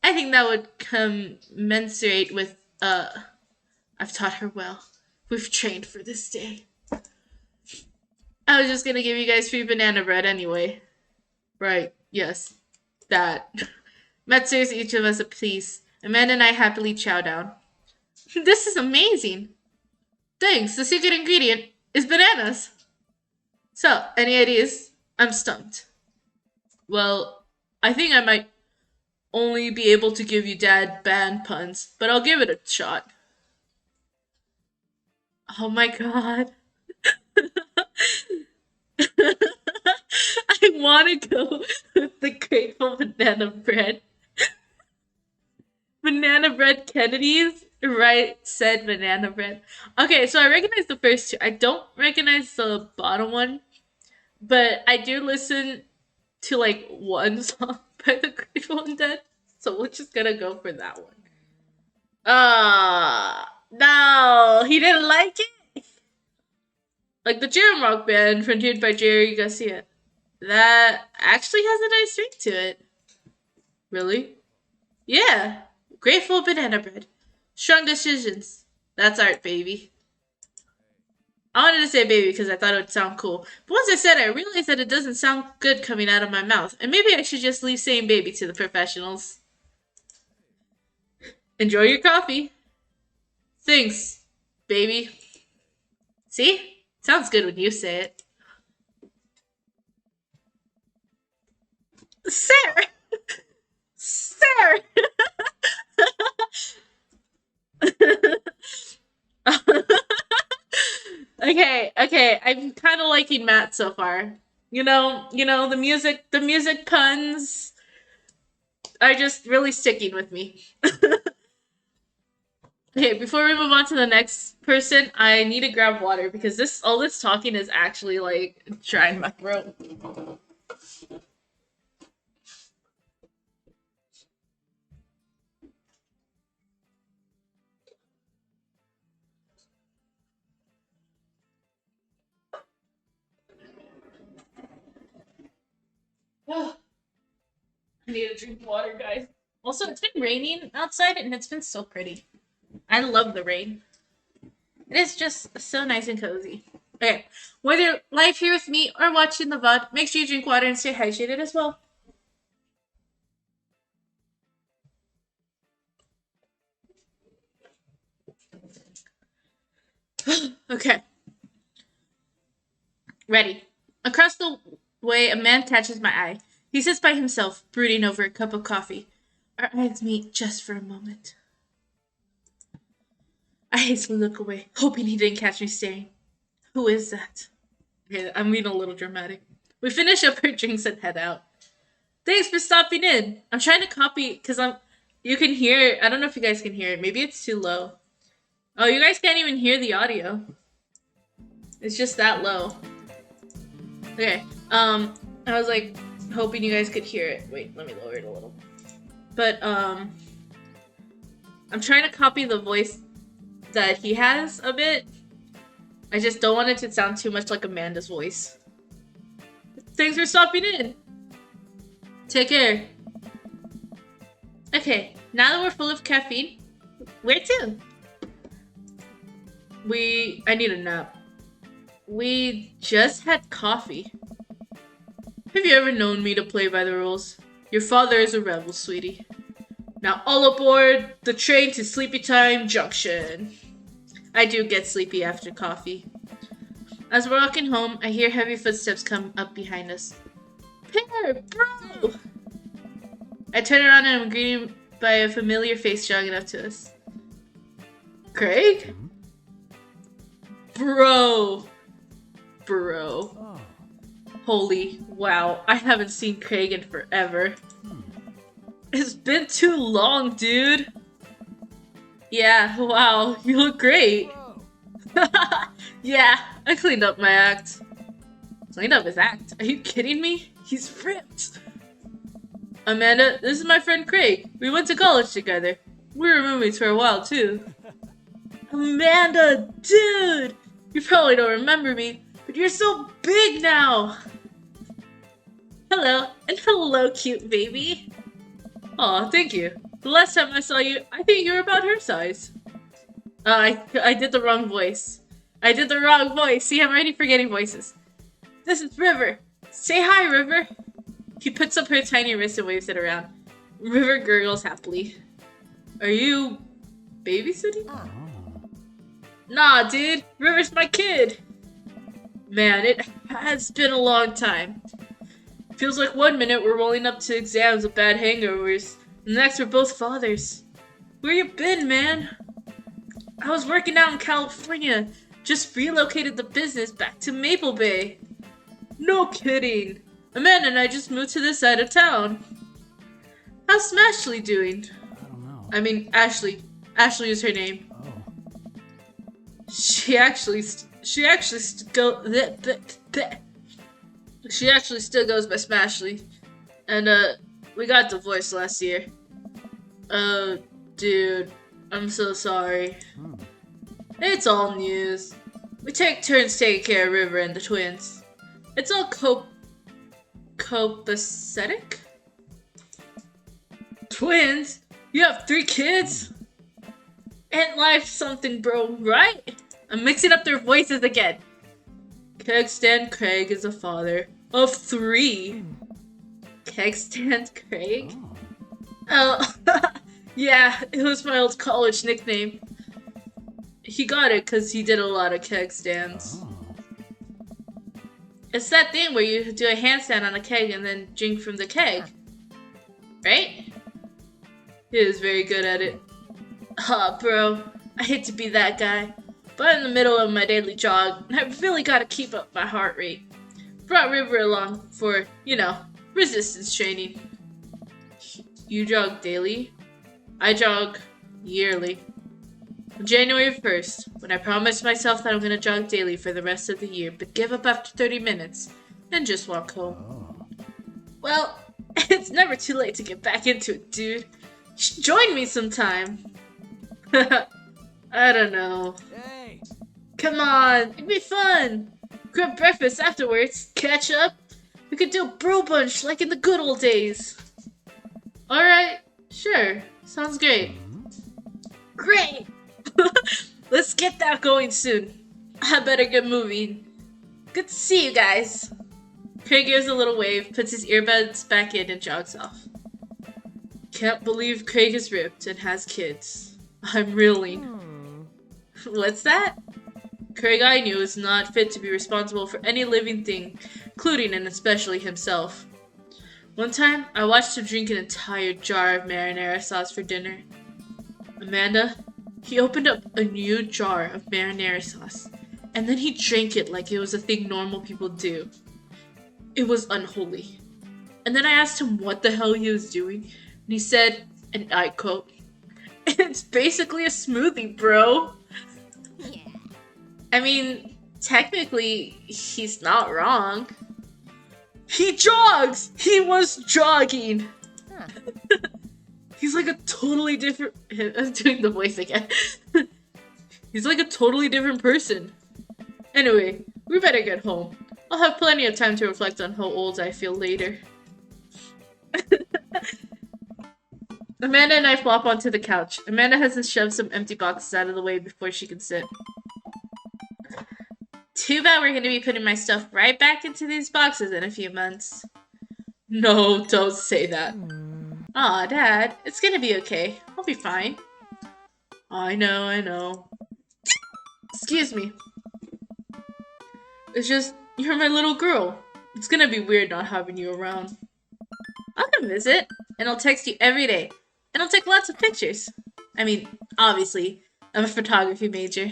I think that would commensurate with, I've taught her well. We've trained for this day. I was just gonna give you guys free banana bread anyway. Right, yes. That. Matt serves each of us a piece. Amanda and I happily chow down. This is amazing. Thanks, the secret ingredient is bananas. So, any ideas? I'm stumped. Well, I think I might only be able to give you dad band puns, but I'll give it a shot. Oh my god. I want to go with the grateful banana bread. Banana bread Kennedy's, right? Said banana bread. Okay, so I recognize the first two. I don't recognize the bottom one, but I do listen to like one song by the Grateful Dead, so we're just gonna go for that one. No, he didn't like it. Like the Jam Rock Band, fronted by Jerry Garcia. That actually has a nice ring to it. Really? Yeah. Grateful banana bread. Strong decisions. That's art, baby. I wanted to say baby because I thought it would sound cool. But once I said it, I realized that it doesn't sound good coming out of my mouth. And maybe I should just leave saying baby to the professionals. Enjoy your coffee. Thanks, baby. See? Sounds good when you say it. Sir! Sir! Okay. I'm kind of liking Matt so far. The music puns are just really sticking with me. Okay, before we move on to the next person, I need to grab water because all this talking is actually like drying my throat. I need to drink water, guys. Also, it's been raining outside and it's been so pretty. I love the rain. It is just so nice and cozy. Okay, whether live here with me or watching the VOD, make sure you drink water and stay hydrated as well. Okay. Ready. Across the way, a man catches my eye. He sits by himself, brooding over a cup of coffee. Our eyes meet just for a moment. I hastily look away, hoping he didn't catch me staring. Who is that? Okay, I'm being a little dramatic. We finish up our drinks and head out. Thanks for stopping in. I'm trying to copy because you can hear it. I don't know if you guys can hear it. Maybe it's too low. Oh, you guys can't even hear the audio. It's just that low. Okay. I was like hoping you guys could hear it. Wait, let me lower it a little. But I'm trying to copy the voice that he has a bit. I just don't want it to sound too much like Amanda's voice. Thanks for stopping in. Take care. Okay, now that we're full of caffeine, where to? I need a nap. We just had coffee. Have you ever known me to play by the rules? Your father is a rebel, sweetie. Now all aboard the train to Sleepy Time Junction. I do get sleepy after coffee. As we're walking home, I hear heavy footsteps come up behind us. Pear, bro! I turn around and I'm greeted by a familiar face jogging up to us. Craig? Bro. Holy wow, I haven't seen Craig in forever. It's been too long, dude. Yeah, wow, you look great. Yeah, I cleaned up my act. Cleaned up his act? Are you kidding me? He's ripped. Amanda, this is my friend Craig. We went to college together. We were roommates for a while, too. Amanda, dude! You probably don't remember me, but you're so big now! Hello, and hello, cute baby. Aw, thank you. The last time I saw you, I think you were about her size. I did the wrong voice. See, I'm already forgetting voices. this is River. Say hi, River. He puts up her tiny wrist and waves it around. River gurgles happily. Are you babysitting? Oh. Nah, dude. River's my kid. Man, it has been a long time. Feels like one minute we're rolling up to exams with bad hangovers, and the next we're both fathers. Where you been, man? I was working out in California. Just relocated the business back to Maple Bay. No kidding. Amanda and I just moved to this side of town. How's Smashley doing? I don't know. I mean, Ashley. Ashley is her name. Oh. She actually still goes by Smashley. And, we got divorced last year. Dude, I'm so sorry. It's all news. We take turns taking care of River and the twins. It's all copacetic? Twins? You have 3 kids? Ain't life something, bro, right? I'm mixing up their voices again. Kegstan Craig is a father of 3. Kegstan Craig? Oh, yeah, it was my old college nickname. He got it because he did a lot of keg stands. Oh. It's that thing where you do a handstand on a keg and then drink from the keg. Right? He is very good at it. Aw, bro, I hate to be that guy, but I'm in the middle of my daily jog, and I really gotta keep up my heart rate. Brought River along for, resistance training. You jog daily? I jog yearly. On January 1st, when I promised myself that I'm gonna jog daily for the rest of the year, but give up after 30 minutes, and just walk home. Oh. Well, it's never too late to get back into it, dude. You should join me sometime. I don't know. Hey. Come on, it'd be fun. Grab breakfast afterwards, catch up. We could do a bro bunch like in the good old days. Alright, sure. Sounds great. Great! Let's get that going soon. I better get moving. Good to see you guys. Craig gives a little wave, puts his earbuds back in, and jogs off. Can't believe Craig is ripped and has kids. I'm reeling. What's that? Craig I knew is not fit to be responsible for any living thing, including and especially himself. One time, I watched him drink an entire jar of marinara sauce for dinner. Amanda, he opened up a new jar of marinara sauce, and then he drank it like it was a thing normal people do. It was unholy. And then I asked him what the hell he was doing, and he said, and I quote, "It's basically a smoothie, bro." Yeah. I mean, technically, he's not wrong. He jogs! He was jogging! Huh. He's like a totally different... I'm doing the voice again. He's like a totally different person. Anyway, we better get home. I'll have plenty of time to reflect on how old I feel later. Amanda and I flop onto the couch. Amanda has to shove some empty boxes out of the way before she can sit. Too bad we're going to be putting my stuff right back into these boxes in a few months. No, don't say that. Aw, Dad, it's gonna be okay. I'll be fine. I know. Excuse me. It's just, you're my little girl. It's gonna be weird not having you around. I'll come visit, and I'll text you every day. And I'll take lots of pictures. I mean, obviously, I'm a photography major.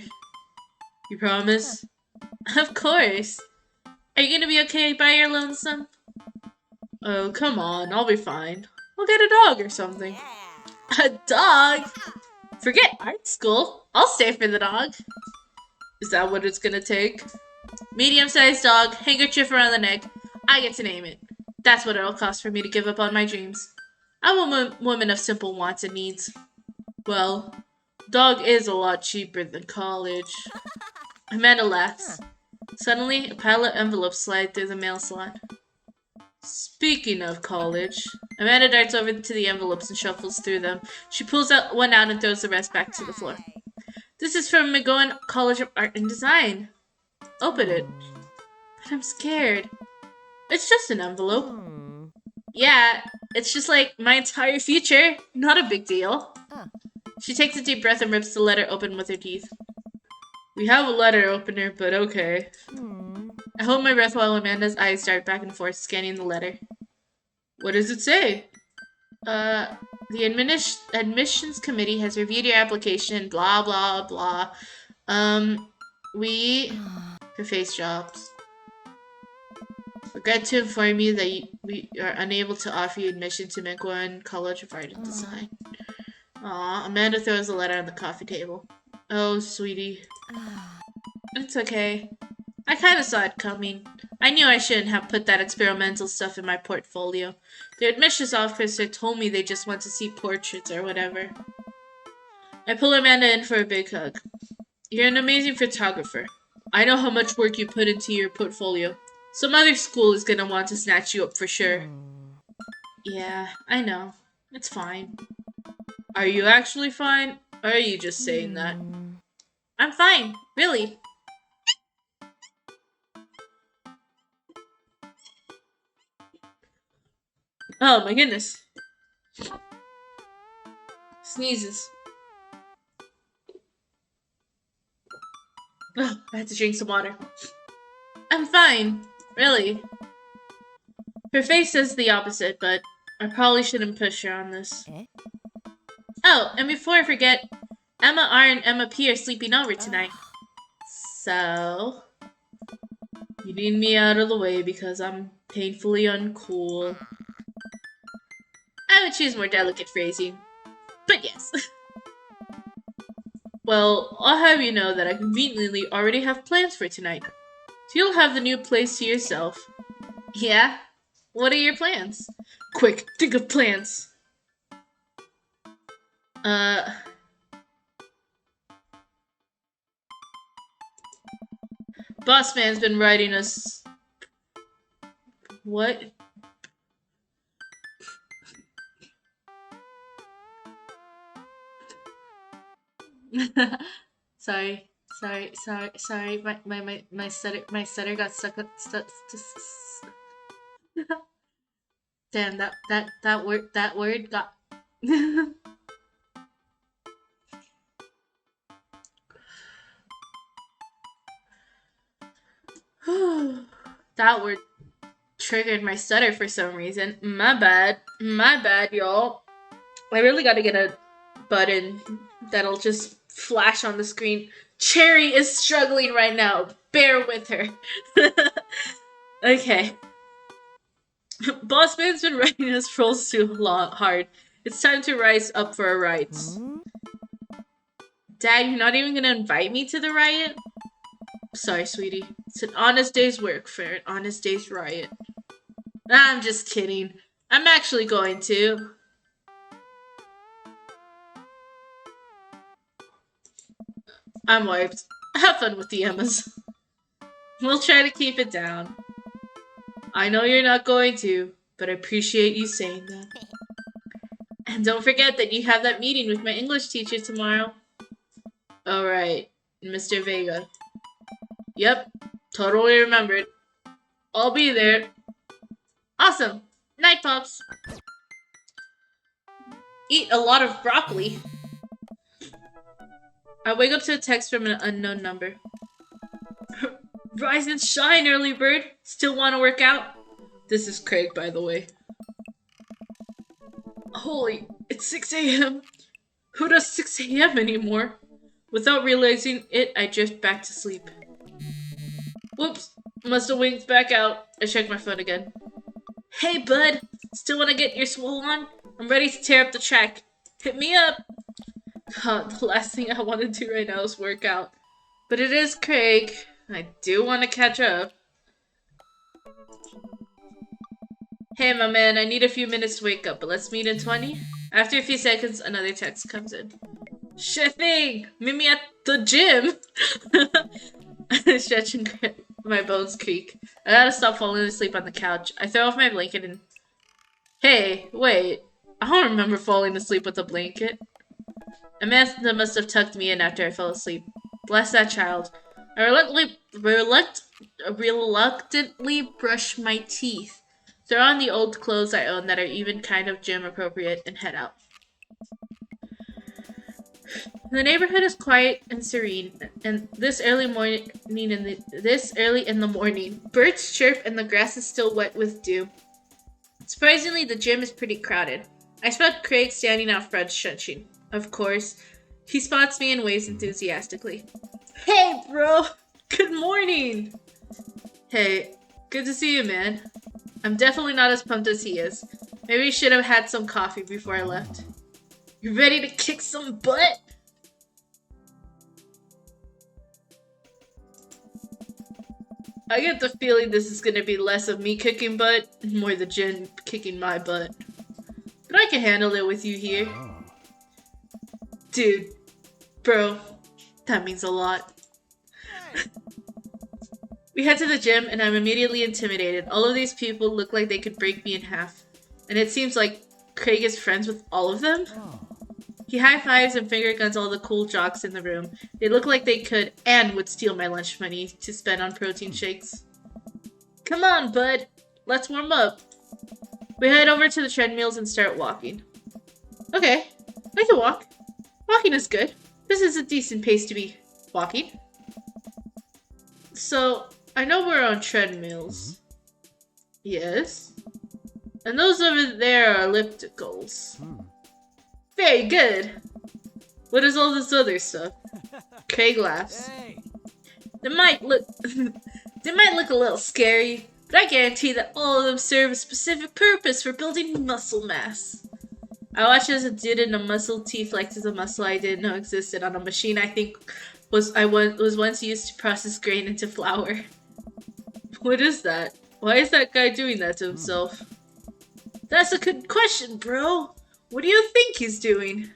You promise? Of course. Are you gonna be okay by your lonesome? Oh, come on, I'll be fine. We'll get a dog or something. A dog? Forget art school. I'll stay for the dog. Is that what it's gonna take? Medium-sized dog, handkerchief around the neck. I get to name it. That's what it'll cost for me to give up on my dreams. I'm a woman of simple wants and needs. Well, dog is a lot cheaper than college. Amanda laughs. Suddenly, a pile of envelopes slide through the mail slot. Speaking of college, Amanda darts over to the envelopes and shuffles through them. She pulls one out and throws the rest back to the floor. This is from McGowan College of Art and Design. Open it. But I'm scared. It's just an envelope. Yeah, it's just like my entire future. Not a big deal. She takes a deep breath and rips the letter open with her teeth. We have a letter opener, but okay. I hold my breath while Amanda's eyes dart back and forth, scanning the letter. What does it say? The admissions committee has reviewed your application, blah, blah, blah. Her face drops. Regret to inform you that we are unable to offer you admission to McGuinn College of Art and Design. Aw, Amanda throws the letter on the coffee table. Oh, sweetie. It's okay. I kind of saw it coming. I knew I shouldn't have put that experimental stuff in my portfolio. The admissions officer told me they just want to see portraits or whatever. I pull Amanda in for a big hug. You're an amazing photographer. I know how much work you put into your portfolio. Some other school is gonna want to snatch you up for sure. Yeah, I know. It's fine. Are you actually fine? Or are you just saying that? I'm fine, really. Oh my goodness. Sneezes. Ugh, I had to drink some water. I'm fine, really. Her face says the opposite, but I probably shouldn't push her on this. Oh, and before I forget, Emma R and Emma P are sleeping over tonight. So, you need me out of the way because I'm painfully uncool. I would choose more delicate phrasing, but yes. Well, I'll have you know that I conveniently already have plans for tonight. So you'll have the new place to yourself. Yeah? What are your plans? Quick, think of plans. Boss Man's been writing us... What? Sorry. My stutter got stuck. Damn, that word got. That word triggered my stutter for some reason. My bad, y'all. I really gotta get a button that'll just flash on the screen. Cherry is struggling right now. Bear with her. Okay. Boss Man's been writing his trolls too hard. It's time to rise up for a riot. Dad, you're not even gonna invite me to the riot? Sorry, sweetie. It's an honest day's work for an honest day's riot. I'm just kidding. I'm actually going to. I'm wiped. Have fun with the Emmas. We'll try to keep it down. I know you're not going to, but I appreciate you saying that. And don't forget that you have that meeting with my English teacher tomorrow. Alright, Mr. Vega. Yep, totally remembered. I'll be there. Awesome. Night, Pops. Eat a lot of broccoli. I wake up to a text from an unknown number. Rise and shine, early bird. Still want to work out? This is Craig, by the way. Holy, it's 6 a.m. Who does 6 a.m. anymore? Without realizing it, I drift back to sleep. Whoops, must have winked back out. I check my phone again. Hey, bud. Still want to get your swole on? I'm ready to tear up the track. Hit me up. God, the last thing I want to do right now is work out. But it is Craig. I do want to catch up. Hey, my man, I need a few minutes to wake up, but let's meet in 20? After a few seconds, another text comes in. Sure thing! Meet me at the gym! Stretching my bones creak. I gotta stop falling asleep on the couch. I throw off my blanket and... Hey, wait. I don't remember falling asleep with a blanket. Amanda must have tucked me in after I fell asleep. Bless that child. I reluctantly brush my teeth, throw on the old clothes I own that are even kind of gym appropriate, and head out. The neighborhood is quiet and serene, and this early in the morning, birds chirp and the grass is still wet with dew. Surprisingly, the gym is pretty crowded. I spot Craig standing out front stretching. Of course, he spots me and waves enthusiastically. Hey, bro! Good morning! Hey, good to see you, man. I'm definitely not as pumped as he is. Maybe I should have had some coffee before I left. You ready to kick some butt? I get the feeling this is gonna be less of me kicking butt and more the gin kicking my butt. But I can handle it with you here. Dude, bro, that means a lot. We head to the gym and I'm immediately intimidated. All of these people look like they could break me in half. And it seems like Craig is friends with all of them? He high-fives and finger guns all the cool jocks in the room. They look like they could and would steal my lunch money to spend on protein shakes. Come on, bud. Let's warm up. We head over to the treadmills and start walking. Okay, I can walk. Walking is good. This is a decent pace to be walking. So, I know we're on treadmills. Yes. And those over there are ellipticals. Very good. What is all this other stuff? Craig laughs. They might look a little scary, but I guarantee that all of them serve a specific purpose for building muscle mass. I watch as a dude in a muscle tee flexes a muscle I didn't know existed on a machine I think was once used to process grain into flour. What is that? Why is that guy doing that to himself? That's a good question, bro. What do you think he's doing?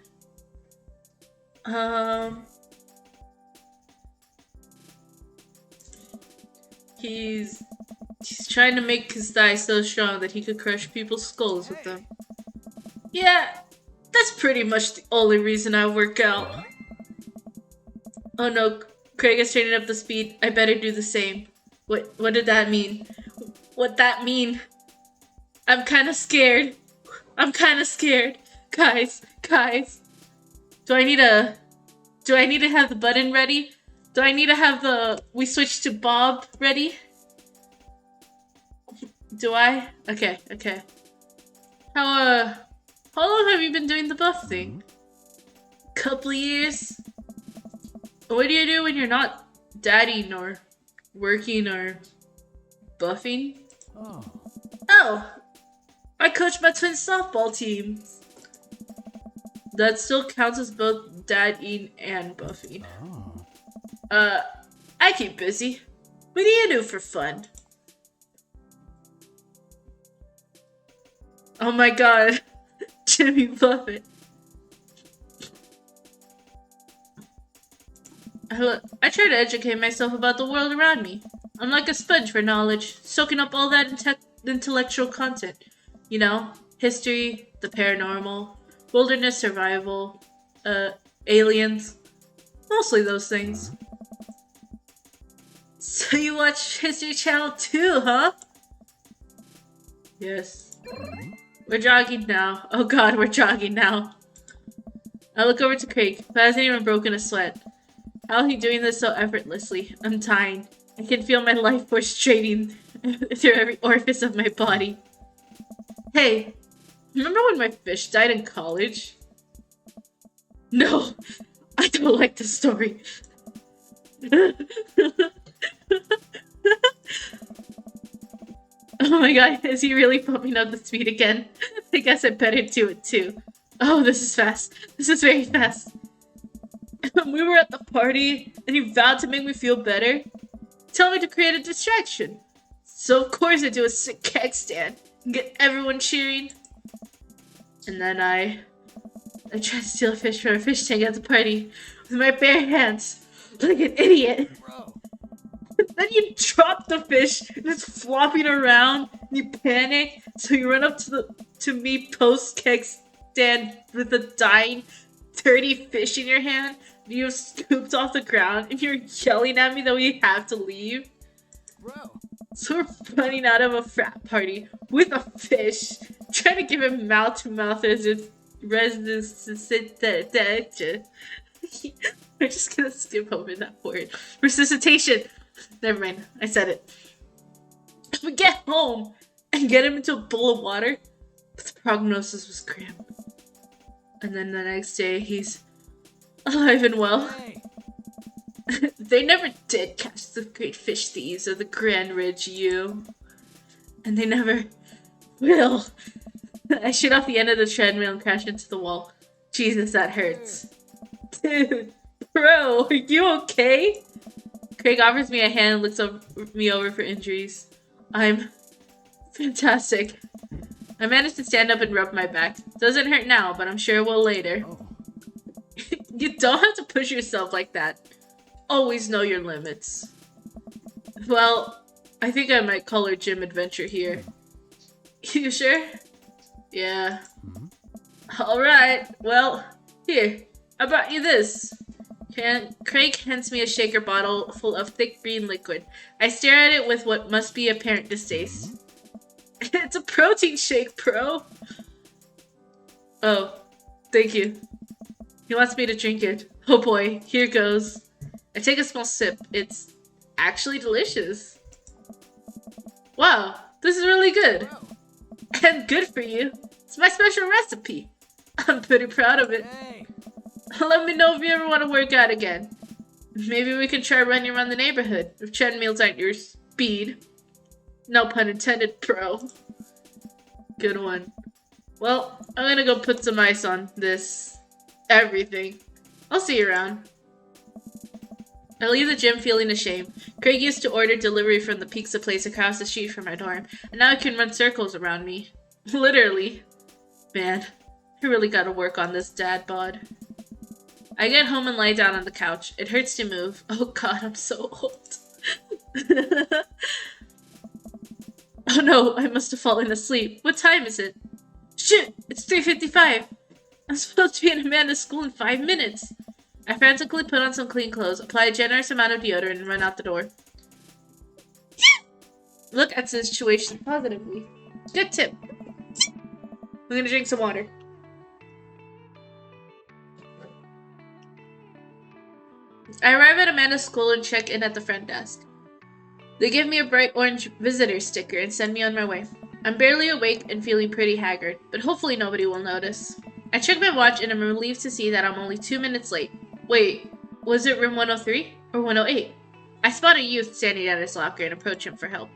He's trying to make his thighs so strong that he could crush people's skulls with them. Yeah, that's pretty much the only reason I work out. Oh no, Craig is turning up the speed. I better do the same. What did that mean? What'd that mean? I'm kinda scared. Guys. Do I need to have the button ready? Do I need to have the we switch to Bob ready? Do I? Okay. How long have you been doing the buff thing? Couple years? What do you do when you're not daddying or working or buffing? Oh, I coach my twin softball team. That still counts as both daddying and buffing. I keep busy. What do you do for fun? Oh my god, Jimmy Buffett. I try to educate myself about the world around me. I'm like a sponge for knowledge, soaking up all that intellectual content. You know, history, the paranormal, wilderness survival, aliens. Mostly those things. So you watch History Channel too, huh? Yes. We're jogging now. Oh god, we're jogging now. I look over to Craig, who hasn't even broken a sweat. How is he doing this so effortlessly? I'm dying. I can feel my life force straining through every orifice of my body. Hey, remember when my fish died in college? No, I don't like the story. Oh my god, is he really pumping up the speed again? I guess I better do it too. Oh, this is fast. This is very fast. We were at the party, and you vowed to make me feel better. Tell me to create a distraction. So of course I do a sick keg stand and get everyone cheering. And then I tried to steal a fish from a fish tank at the party with my bare hands, like an idiot. Then you drop the fish and it's flopping around and you panic, so you run up to me post keg stand with a dying dirty fish in your hand you scooped off the ground and you're yelling at me that we have to leave? Bro. So we're running out of a frat party with a fish, trying to give him mouth-to-mouth resuscitation. We're just gonna skip over that word. Resuscitation! Never mind, I said it. If we get home and get him into a bowl of water, the prognosis was grim. And then the next day, he's alive and well. Hey. They never did catch the great fish thieves of the Grand Ridge U. And they never will. I shoot off the end of the treadmill and crash into the wall. Jesus, that hurts. Dude, bro, are you okay? Craig offers me a hand and looks me over for injuries. I'm fantastic. I managed to stand up and rub my back. Doesn't hurt now, but I'm sure it will later. Oh. You don't have to push yourself like that. Always know your limits. Well, I think I might call our gym adventure here. You sure? Yeah. Alright, well, here. I brought you this. Craig hands me a shaker bottle full of thick green liquid. I stare at it with what must be apparent distaste. It's a protein shake, bro. Oh, thank you. He wants me to drink it. Oh boy, here goes. I take a small sip. It's actually delicious. Wow, this is really good. And good for you. It's my special recipe. I'm pretty proud of it. Hey. Let me know if you ever want to work out again. Maybe we can try running around the neighborhood if treadmills aren't your speed. No pun intended, bro. Good one. Well, I'm gonna go put some ice on this. Everything. I'll see you around. I leave the gym feeling ashamed. Craig used to order delivery from the pizza place across the street from my dorm, and now he can run circles around me. Literally. Man, I really gotta work on this dad bod. I get home and lie down on the couch. It hurts to move. Oh god, I'm so old. Oh no, I must have fallen asleep. What time is it? Shit, it's 3:55. I'm supposed to be in Amanda's school in 5 minutes. I frantically put on some clean clothes, apply a generous amount of deodorant, and run out the door. Look at the situation positively. Good tip. I'm gonna drink some water. I arrive at Amanda's school and check in at the front desk. They give me a bright orange visitor sticker and send me on my way. I'm barely awake and feeling pretty haggard, but hopefully nobody will notice. I check my watch and I'm relieved to see that I'm only 2 minutes late. Wait, was it room 103 or 108? I spot a youth standing at his locker and approach him for help.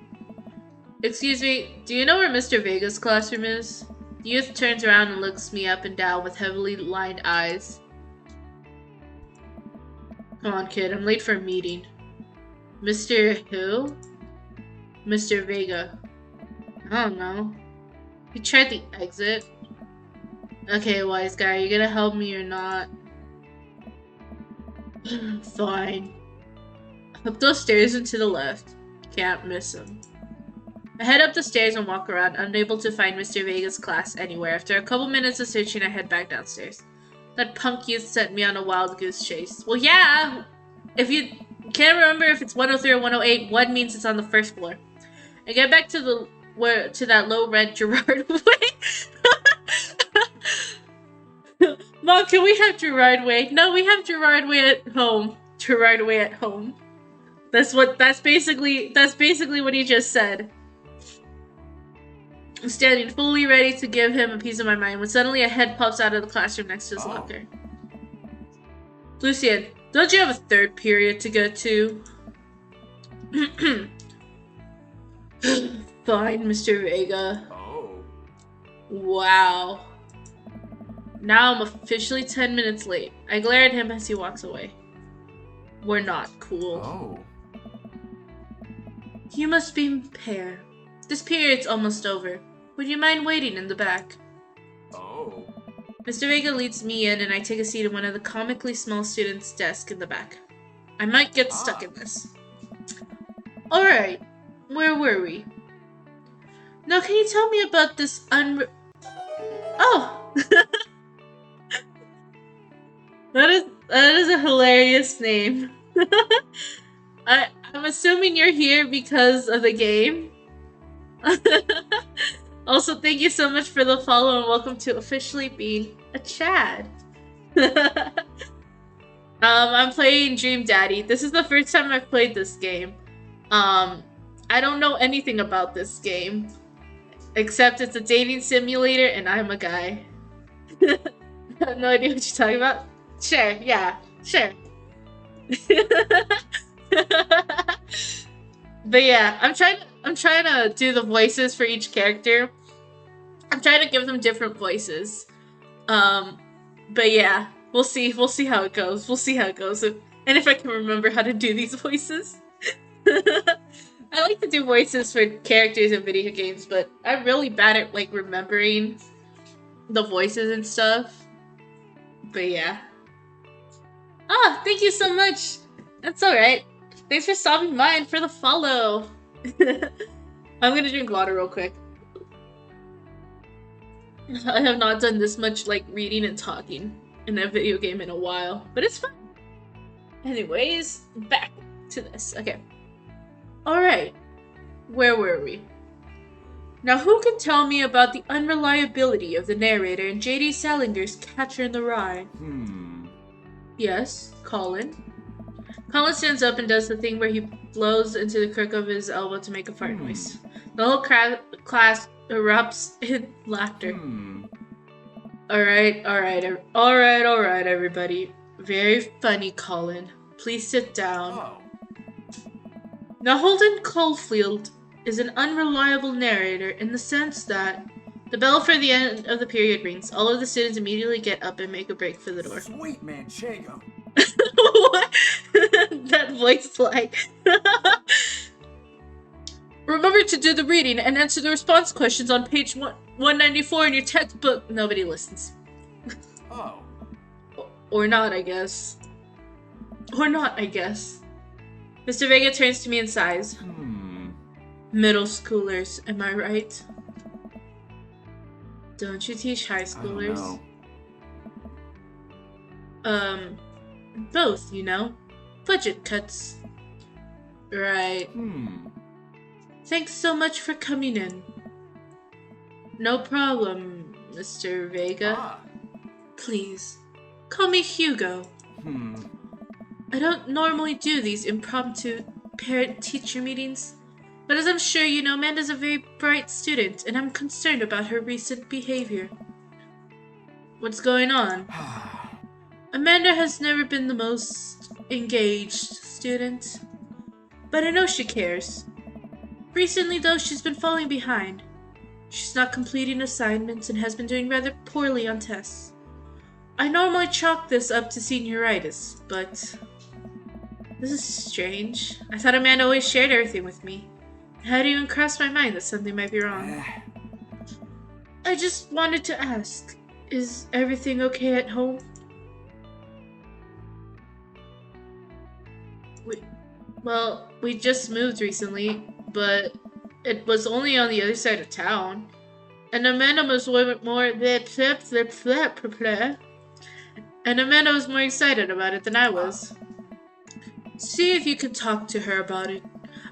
Excuse me, do you know where Mr. Vega's classroom is? The youth turns around and looks me up and down with heavily lined eyes. Come on, kid, I'm late for a meeting. Mr. who? Mr. Vega. I don't know. He tried the exit. Okay, wise guy, you gonna help me or not? Fine. Up those stairs and to the left. Can't miss him. I head up the stairs and walk around, unable to find Mr. Vega's class anywhere. After a couple minutes of searching, I head back downstairs. That punk youth sent me on a wild goose chase. Well, yeah! If you can't remember if it's 103 or 108, one means it's on the first floor. I get back to that low-rent Gerard Way. Mom, can we have Gerard Way? No, we have Gerard Way at home. Gerard Way at home. That's basically what he just said. I'm standing fully ready to give him a piece of my mind when suddenly a head pops out of the classroom next to his locker. Lucien, don't you have a third period to go to? Fine, Mr. Vega. Oh. Wow. Now I'm officially 10 minutes late. I glare at him as he walks away. We're not cool. Oh. You must be Pear. This period's almost over. Would you mind waiting in the back? Oh. Mr. Vega leads me in and I take a seat at one of the comically small students' desks in the back. I might get stuck in this. Alright, where were we? Now can you tell me about this Oh! hilarious name. I'm assuming you're here because of the game. Also, thank you so much for the follow and welcome to officially being a Chad. I'm playing Dream Daddy. This is the first time I've played this game. I don't know anything about this game. Except it's a dating simulator and I'm a guy. I have no idea what you're talking about. Sure, yeah, sure. But yeah, I'm trying to do the voices for each character. I'm trying to give them different voices. But yeah, we'll see how it goes. We'll see how it goes. And if I can remember how to do these voices. I like to do voices for characters in video games, but I'm really bad at like remembering the voices and stuff. But yeah. Ah, thank you so much. That's alright. Thanks for stopping by and for the follow. I'm gonna drink water real quick. I have not done this much like reading and talking in a video game in a while, but it's fun. Anyways, back to this. Okay. Alright. Where were we? Now who can tell me about the unreliability of the narrator in J.D. Salinger's Catcher in the Rye? Yes, Colin. Colin stands up and does the thing where he blows into the crook of his elbow to make a fart noise. The whole class erupts in laughter. Alright, everybody. Very funny, Colin. Please sit down. Oh. Now, Holden Caulfield is an unreliable narrator in the sense that the bell for the end of the period rings. All of the students immediately get up and make a break for the door. Sweet manchego. What? That voice like. Remember to do the reading and answer the response questions on page 194 in your textbook. Nobody listens. Oh. Or not, I guess. Or not, I guess. Mr. Vega turns to me and sighs. Middle schoolers, am I right? Don't you teach high schoolers? I don't know. Both, you know. Budget cuts. Right. Thanks so much for coming in. No problem, Mr. Vega. Please, call me Hugo. I don't normally do these impromptu parent-teacher meetings, but as I'm sure you know, Amanda's a very bright student, and I'm concerned about her recent behavior. What's going on? Amanda has never been the most engaged student, but I know she cares. Recently, though, she's been falling behind. She's not completing assignments and has been doing rather poorly on tests. I normally chalk this up to senioritis, but this is strange. I thought Amanda always shared everything with me. It hadn't even crossed my mind that something might be wrong. I just wanted to ask, is everything okay at home? Well, we just moved recently, but it was only on the other side of town. And Amanda was more excited about it than I was. See if you can talk to her about it.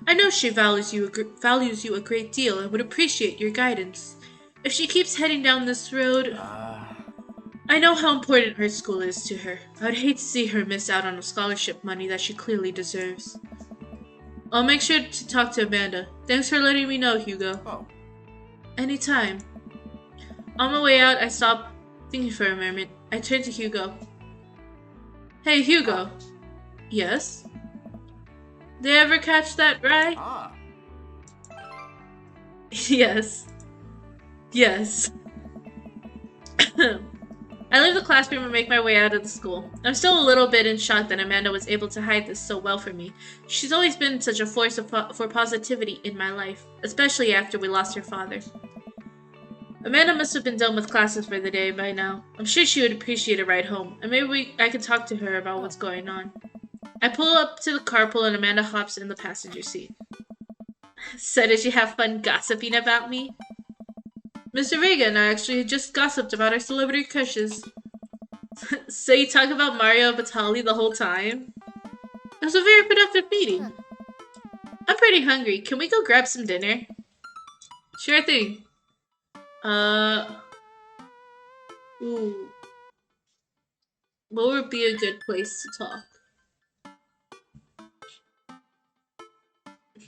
I know she values you a great deal and would appreciate your guidance. If she keeps heading down this road, I know how important art school is to her. I would hate to see her miss out on the scholarship money that she clearly deserves. I'll make sure to talk to Amanda. Thanks for letting me know, Hugo. Oh. Anytime. On my way out, I stop thinking for a moment. I turn to Hugo. Hey, Hugo. Yes? Did you ever catch that rye? Yes. Yes. I leave the classroom and make my way out of the school. I'm still a little bit in shock that Amanda was able to hide this so well from me. She's always been such a force for positivity in my life, especially after we lost her father. Amanda must have been done with classes for the day by now. I'm sure she would appreciate a ride home, and maybe I could talk to her about what's going on. I pull up to the carpool and Amanda hops in the passenger seat. So did you have fun gossiping about me? Mr. Vega and I actually just gossiped about our celebrity crushes. So you talk about Mario Batali the whole time? It was a very productive meeting. I'm pretty hungry. Can we go grab some dinner? Sure thing. Uh, ooh. What would be a good place to talk?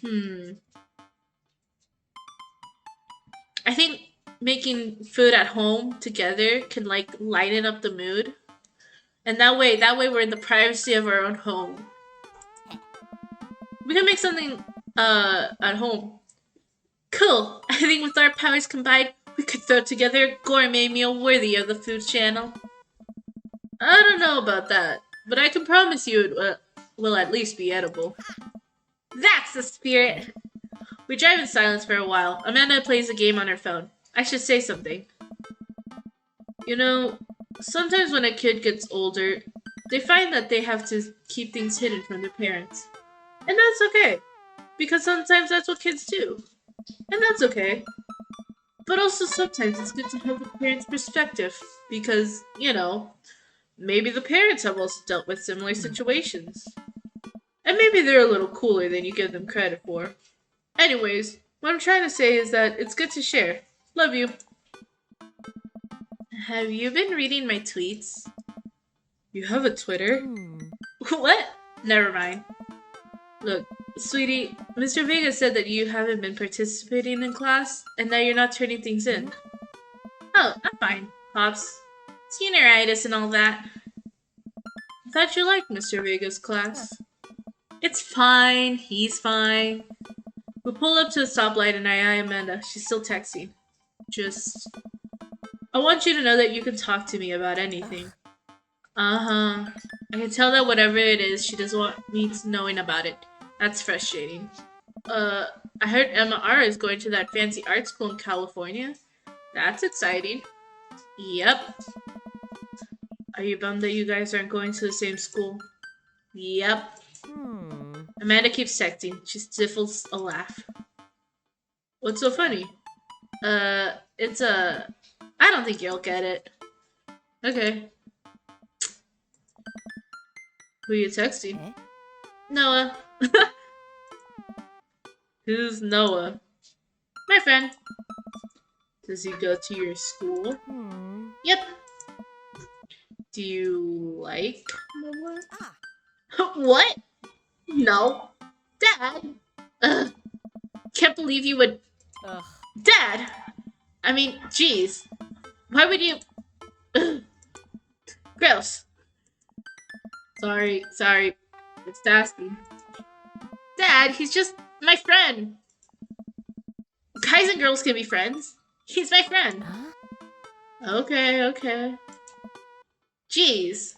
Hmm. I think making food at home together can like lighten up the mood. And that way we're in the privacy of our own home. We can make something at home. Cool. I think with our powers combined, we could throw together a gourmet meal worthy of the food channel. I don't know about that, but I can promise you it will at least be edible. That's the spirit. We drive in silence for a while. Amanda plays a game on her phone. I should say something. You know, sometimes when a kid gets older, they find that they have to keep things hidden from their parents. And that's okay, because sometimes that's what kids do. And that's okay. But also sometimes it's good to have a parent's perspective, because, maybe the parents have also dealt with similar situations. And maybe they're a little cooler than you give them credit for. Anyways, what I'm trying to say is that it's good to share. Love you. Have you been reading my tweets? You have a Twitter? What? Never mind. Look, sweetie, Mr. Vega said that you haven't been participating in class and that you're not turning things in. Oh, I'm fine, Pops. Senioritis and all that. I thought you liked Mr. Vega's class. It's fine, he's fine. We pull up to the stoplight and I eye Amanda. She's still texting. I want you to know that you can talk to me about anything. Uh-huh. I can tell that whatever it is, she doesn't want me knowing about it. That's frustrating. I heard Emma R is going to that fancy art school in California. That's exciting. Yep. Are you bummed that you guys aren't going to the same school? Yep. Amanda keeps texting. She stifles a laugh. What's so funny? I don't think you'll get it. Okay. Who are you texting? Noah. Who's Noah? My friend. Does he go to your school? Yep. Do you like Noah? What? No. Dad? Ugh. Can't believe you would... Ugh. Dad! I mean, jeez. Why would you... Ugh. Gross. Sorry. It's Dasty. Dad, he's just my friend. Guys and girls can be friends. He's my friend. Okay. Jeez.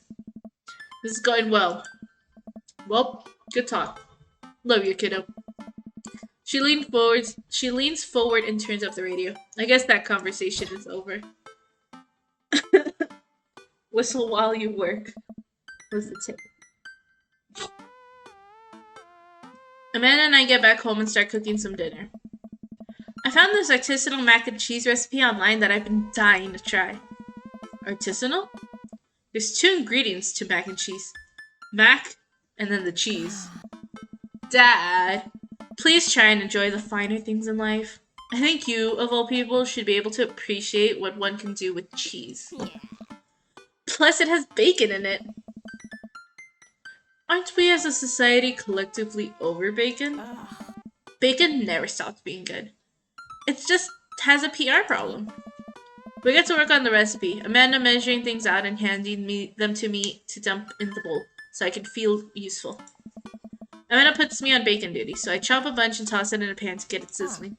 This is going well. Well, good talk. Love you, kiddo. She leans forward and turns up the radio. I guess that conversation is over. Whistle while you work. Was the tip. Amanda and I get back home and start cooking some dinner. I found this artisanal mac and cheese recipe online that I've been dying to try. Artisanal? There's 2 ingredients to mac and cheese. Mac, and then the cheese. Dad, please try and enjoy the finer things in life. I think you, of all people, should be able to appreciate what one can do with cheese. Plus, it has bacon in it. Aren't we as a society collectively over bacon? Bacon never stops being good. It just has a PR problem. We get to work on the recipe, Amanda measuring things out and handing them to me to dump in the bowl, so I can feel useful. Amanda puts me on bacon duty, so I chop a bunch and toss it in a pan to get it sizzling.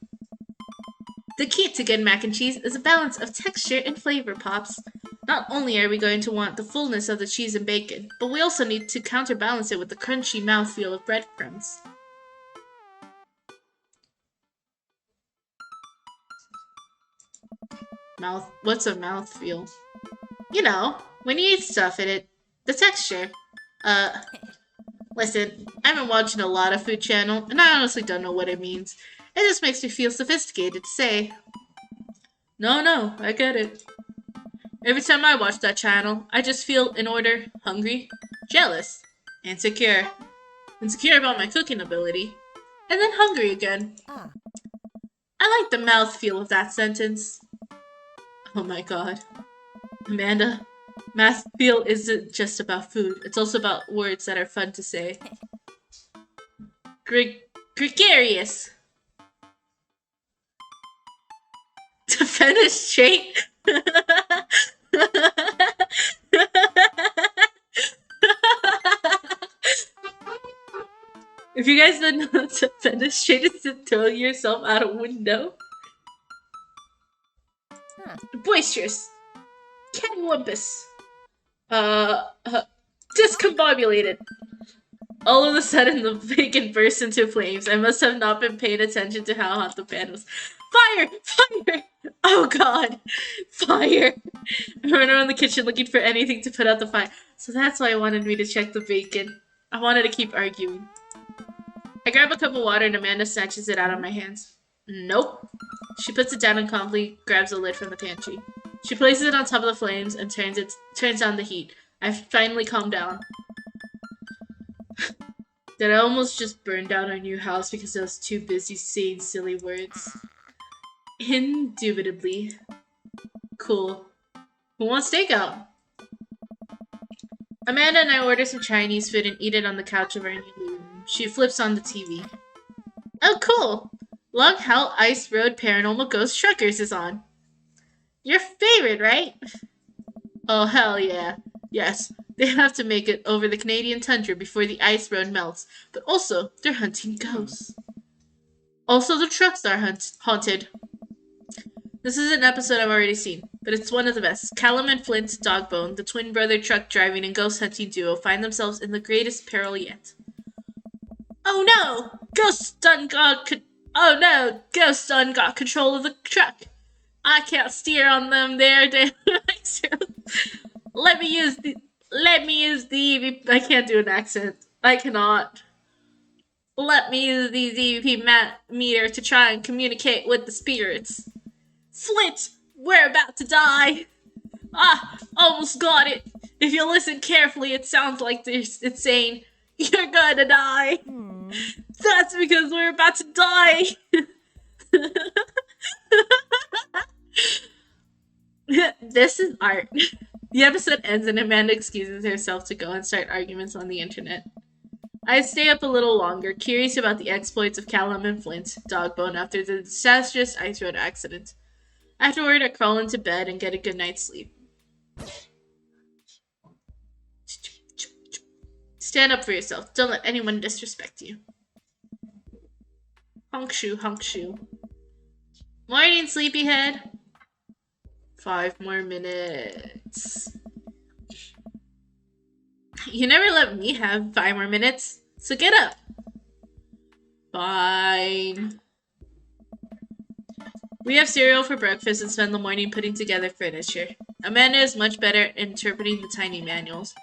The key to good mac and cheese is a balance of texture and flavor, Pops. Not only are we going to want the fullness of the cheese and bacon, but we also need to counterbalance it with the crunchy mouthfeel of breadcrumbs. What's a mouthfeel? You know, when you eat stuff in it, the texture. Listen, I've been watching a lot of Food Channel, and I honestly don't know what it means. It just makes me feel sophisticated to say. No, I get it. Every time I watch that channel, I just feel, in order, hungry, jealous, insecure. Insecure about my cooking ability, and then hungry again. I like the mouthfeel of that sentence. Oh my god. Amanda, mouthfeel isn't just about food, it's also about words that are fun to say. Gregarious. Defenestrate. If you guys don't know what defenestrate is, to throw yourself out a window. Boisterous. Cattywampus. Discombobulated. All of a sudden, the bacon burst into flames. I must have not been paying attention to how hot the pan was. Fire! Fire! Oh god! Fire! I ran around the kitchen looking for anything to put out the fire. So that's why I wanted me to check the bacon. I wanted to keep arguing. I grab a cup of water and Amanda snatches it out of my hands. Nope. She puts it down and calmly grabs the lid from the pantry. She places it on top of the flames and turns down the heat. I finally calm down. Did I almost just burn down our new house because I was too busy saying silly words? Indubitably. Cool. Who wants takeout? Amanda and I order some Chinese food and eat it on the couch of our new living room. She flips on the TV. Oh, cool! Long Hell Ice Road Paranormal Ghost Truckers is on. Your favorite, right? Oh, hell yeah. Yes, they have to make it over the Canadian tundra before the ice road melts, but also, they're hunting ghosts. Also, the trucks are haunted. This is an episode I've already seen, but it's one of the best. Callum and Flint, Dogbone, the twin brother truck driving and ghost hunting duo, find themselves in the greatest peril yet. Oh no! Ghost done got control of the truck. I can't steer on them there. Let me use the EVP. I can't do an accent. I cannot. Let me use the EVP meter to try and communicate with the spirits. Flint, we're about to die. Ah, almost got it. If you listen carefully, it sounds like it's saying, you're gonna die. That's because we're about to die. This is art. The episode ends and Amanda excuses herself to go and start arguments on the internet. I stay up a little longer, curious about the exploits of Callum and Flint, Dogbone, after the disastrous ice road accident. Afterward, I crawl into bed and get a good night's sleep. Stand up for yourself. Don't let anyone disrespect you. Honk shoe, honk shoe. Morning, sleepyhead. 5 more minutes. You never let me have 5 more minutes, so get up. Fine. We have cereal for breakfast and spend the morning putting together furniture. Amanda is much better at interpreting the tiny manuals.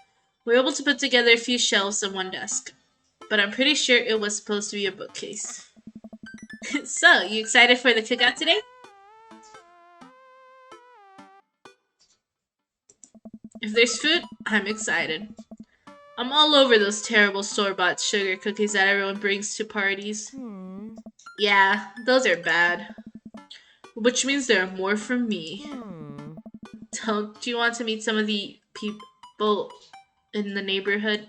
We're able to put together a few shelves and one desk. But I'm pretty sure it was supposed to be a bookcase. So, you excited for the cookout today? If there's food, I'm excited. I'm all over those terrible store-bought sugar cookies that everyone brings to parties. Yeah, those are bad. Which means there are more for me. Do you want to meet some of the people in the neighborhood?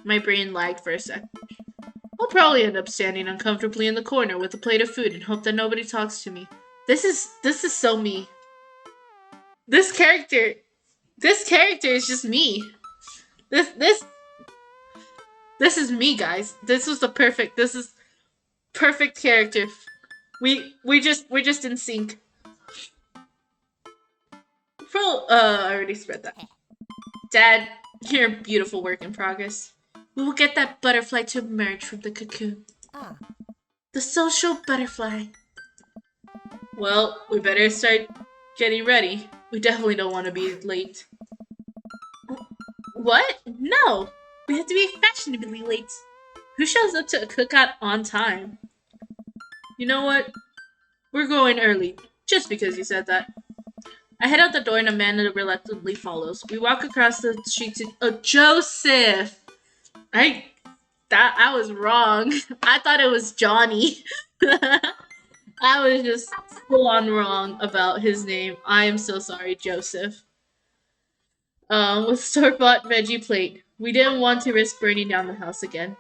My brain lagged for a sec. I'll probably end up standing uncomfortably in the corner with a plate of food and hope that nobody talks to me. This is so me. This character is just me. This is me, guys. This is perfect character. We're just in sync. I already spread that. Dad, you're a beautiful work in progress. We will get that butterfly to emerge from the cocoon. The social butterfly. Well, we better start getting ready. We definitely don't want to be late. What? No! We have to be fashionably late. Who shows up to a cookout on time? You know what? We're going early, just because you said that. I head out the door and Amanda reluctantly follows. We walk across the street to Joseph. I was wrong. I thought it was Johnny. I was just full on wrong about his name. I am so sorry, Joseph. With store-bought veggie plate. We didn't want to risk burning down the house again.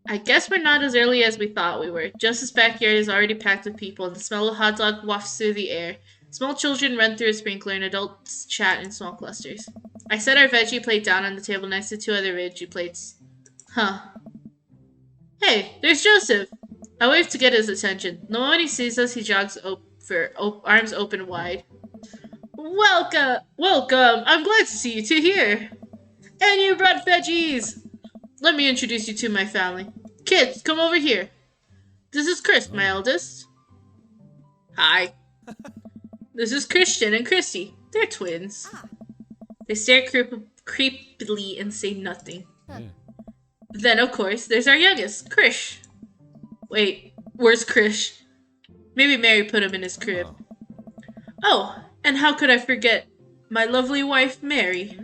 I guess we're not as early as we thought we were. Joseph's backyard is already packed with people, and the smell of hot dog wafts through the air. Small children run through a sprinkler, and adults chat in small clusters. I set our veggie plate down on the table next to two other veggie plates. Huh. Hey, there's Joseph! I wave to get his attention. The moment he sees us, he jogs arms open wide. Welcome! Welcome! I'm glad to see you two here! And you brought veggies! Let me introduce you to my family. Kids, come over here. This is Chris, my eldest. Hi. This is Christian and Christy. They're twins. They stare creepily and say nothing. Then, of course, there's our youngest, Krish. Wait, where's Krish? Maybe Mary put him in his crib. Oh, and how could I forget my lovely wife, Mary?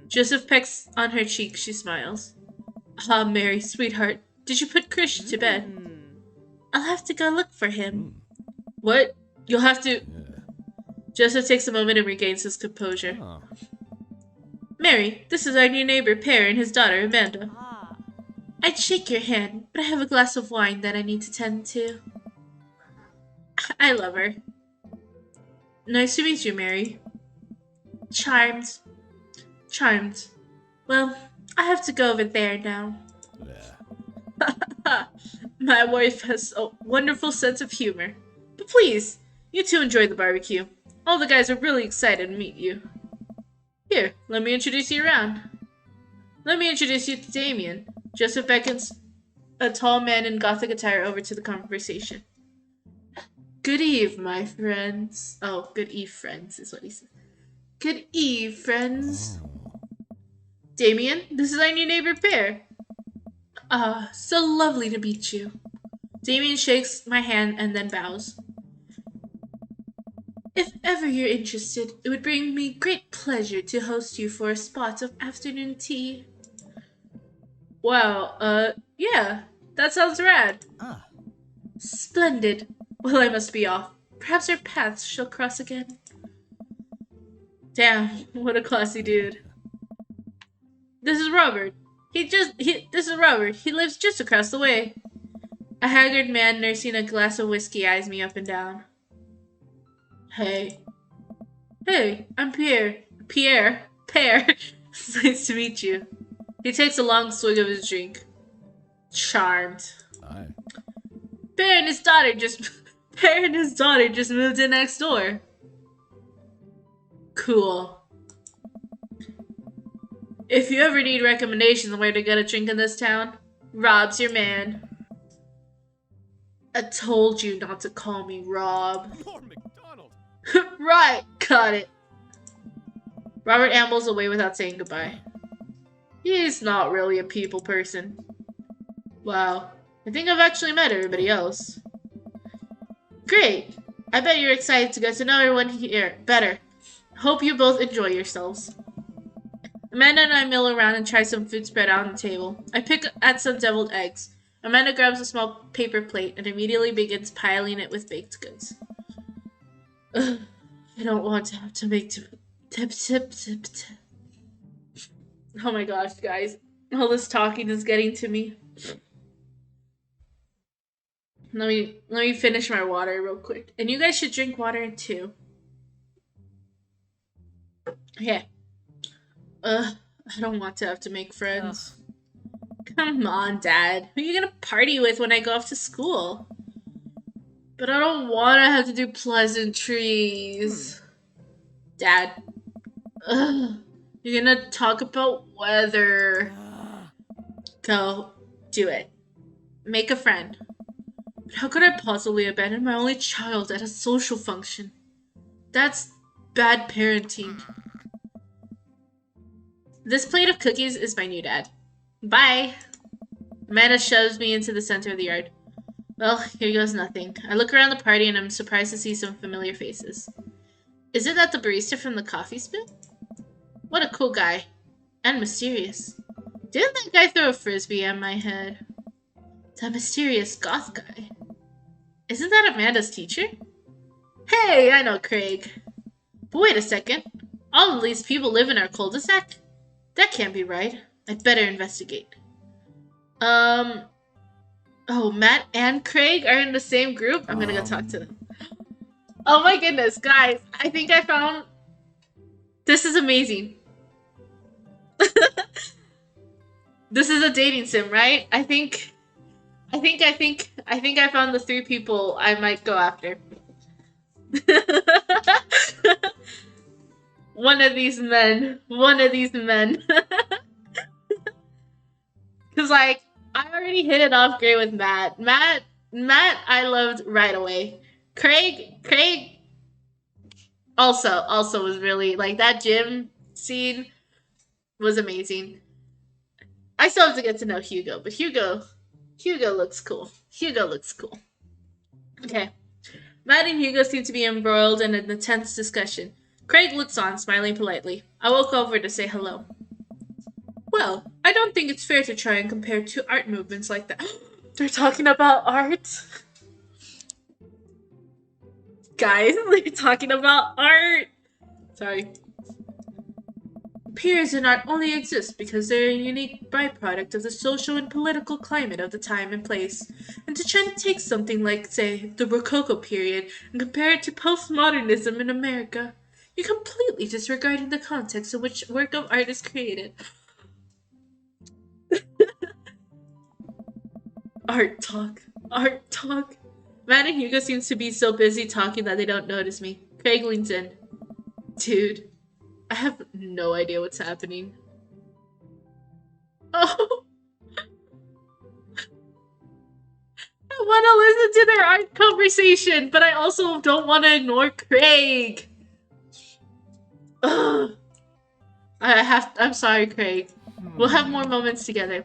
Joseph pecks on her cheek. She smiles. Ah, Mary, sweetheart, did you put Krish to bed? I'll have to go look for him. What? You'll have to... Joseph takes a moment and regains his composure. Mary, this is our new neighbor, Per, and his daughter, Amanda. I'd shake your hand, but I have a glass of wine that I need to tend to. I love her. Nice to meet you, Mary. Charmed. Charmed. Well, I have to go over there now. My wife has a wonderful sense of humor. But please, you two enjoy the barbecue. All the guys are really excited to meet you. Here, let me introduce you around. Let me introduce you to Damien. Joseph beckons a tall man in gothic attire over to the conversation. Good eve, my friends. Oh, good eve, friends, is what he said. Good eve, friends. Damien, this is our new neighbor, Per. Ah, so lovely to meet you. Damien shakes my hand and then bows. If ever you're interested, it would bring me great pleasure to host you for a spot of afternoon tea. Wow, yeah, that sounds rad. Splendid. Well, I must be off. Perhaps our paths shall cross again. Damn, what a classy dude. This is Robert. This is Robert. He lives just across the way. A haggard man nursing a glass of whiskey eyes me up and down. Hey. Hey, I'm Pierre. Pierre. Pear. It's nice to meet you. He takes a long swig of his drink. Charmed. Aye. Pear and his daughter just moved in next door. Cool. If you ever need recommendations on where to get a drink in this town, Rob's your man. I told you not to call me Rob. Norm McDonald. Right, got it. Robert ambles away without saying goodbye. He's not really a people person. Wow, I think I've actually met everybody else. Great! I bet you're excited to get to know everyone here better. Hope you both enjoy yourselves. Amanda and I mill around and try some food spread out on the table. I pick at some deviled eggs. Amanda grabs a small paper plate and immediately begins piling it with baked goods. Ugh, I don't want to have to make tip. Oh my gosh, guys. All this talking is getting to me. Let me finish my water real quick. And you guys should drink water too. Okay. I don't want to have to make friends. Come on, Dad. Who are you gonna party with when I go off to school? But I don't want to have to do pleasantries. Dad. Ugh. You're gonna talk about weather. Go. Do it. Make a friend. But how could I possibly abandon my only child at a social function? That's bad parenting. This plate of cookies is my new dad. Bye. Amanda shoves me into the center of the yard. Well, here goes nothing. I look around the party and I'm surprised to see some familiar faces. Is it that the barista from the coffee spin? What a cool guy. And mysterious. Didn't that guy throw a frisbee at my head? That mysterious goth guy. Isn't that Amanda's teacher? Hey, I know Craig. But wait a second. All of these people live in our cul-de-sac? That can't be right. I'd better investigate. Oh, Matt and Craig are in the same group? I'm gonna go talk to them. Oh my goodness, guys. I think I found... This is amazing. This is a dating sim, right? I think I found the 3 people I might go after. One of these men. Cause like, I already hit it off great with Matt. Matt, I loved right away. Craig also was really, like, that gym scene was amazing. I still have to get to know Hugo, but Hugo looks cool. Okay. Matt and Hugo seem to be embroiled in an intense discussion. Craig looks on, smiling politely. I walk over to say hello. Well, I don't think it's fair to try and compare 2 art movements like that. They're talking about art? Guys, they're talking about art! Sorry. Peers in art only exist because they're a unique byproduct of the social and political climate of the time and place. And to try to take something like, say, the Rococo period and compare it to postmodernism in America, you're completely disregarding the context in which work of art is created. Art talk. Matt and Hugo seems to be so busy talking that they don't notice me. Craig leans in. Dude, I have no idea what's happening. Oh. I want to listen to their art conversation, but I also don't want to ignore Craig. Ugh. I'm sorry, Craig. We'll have more moments together.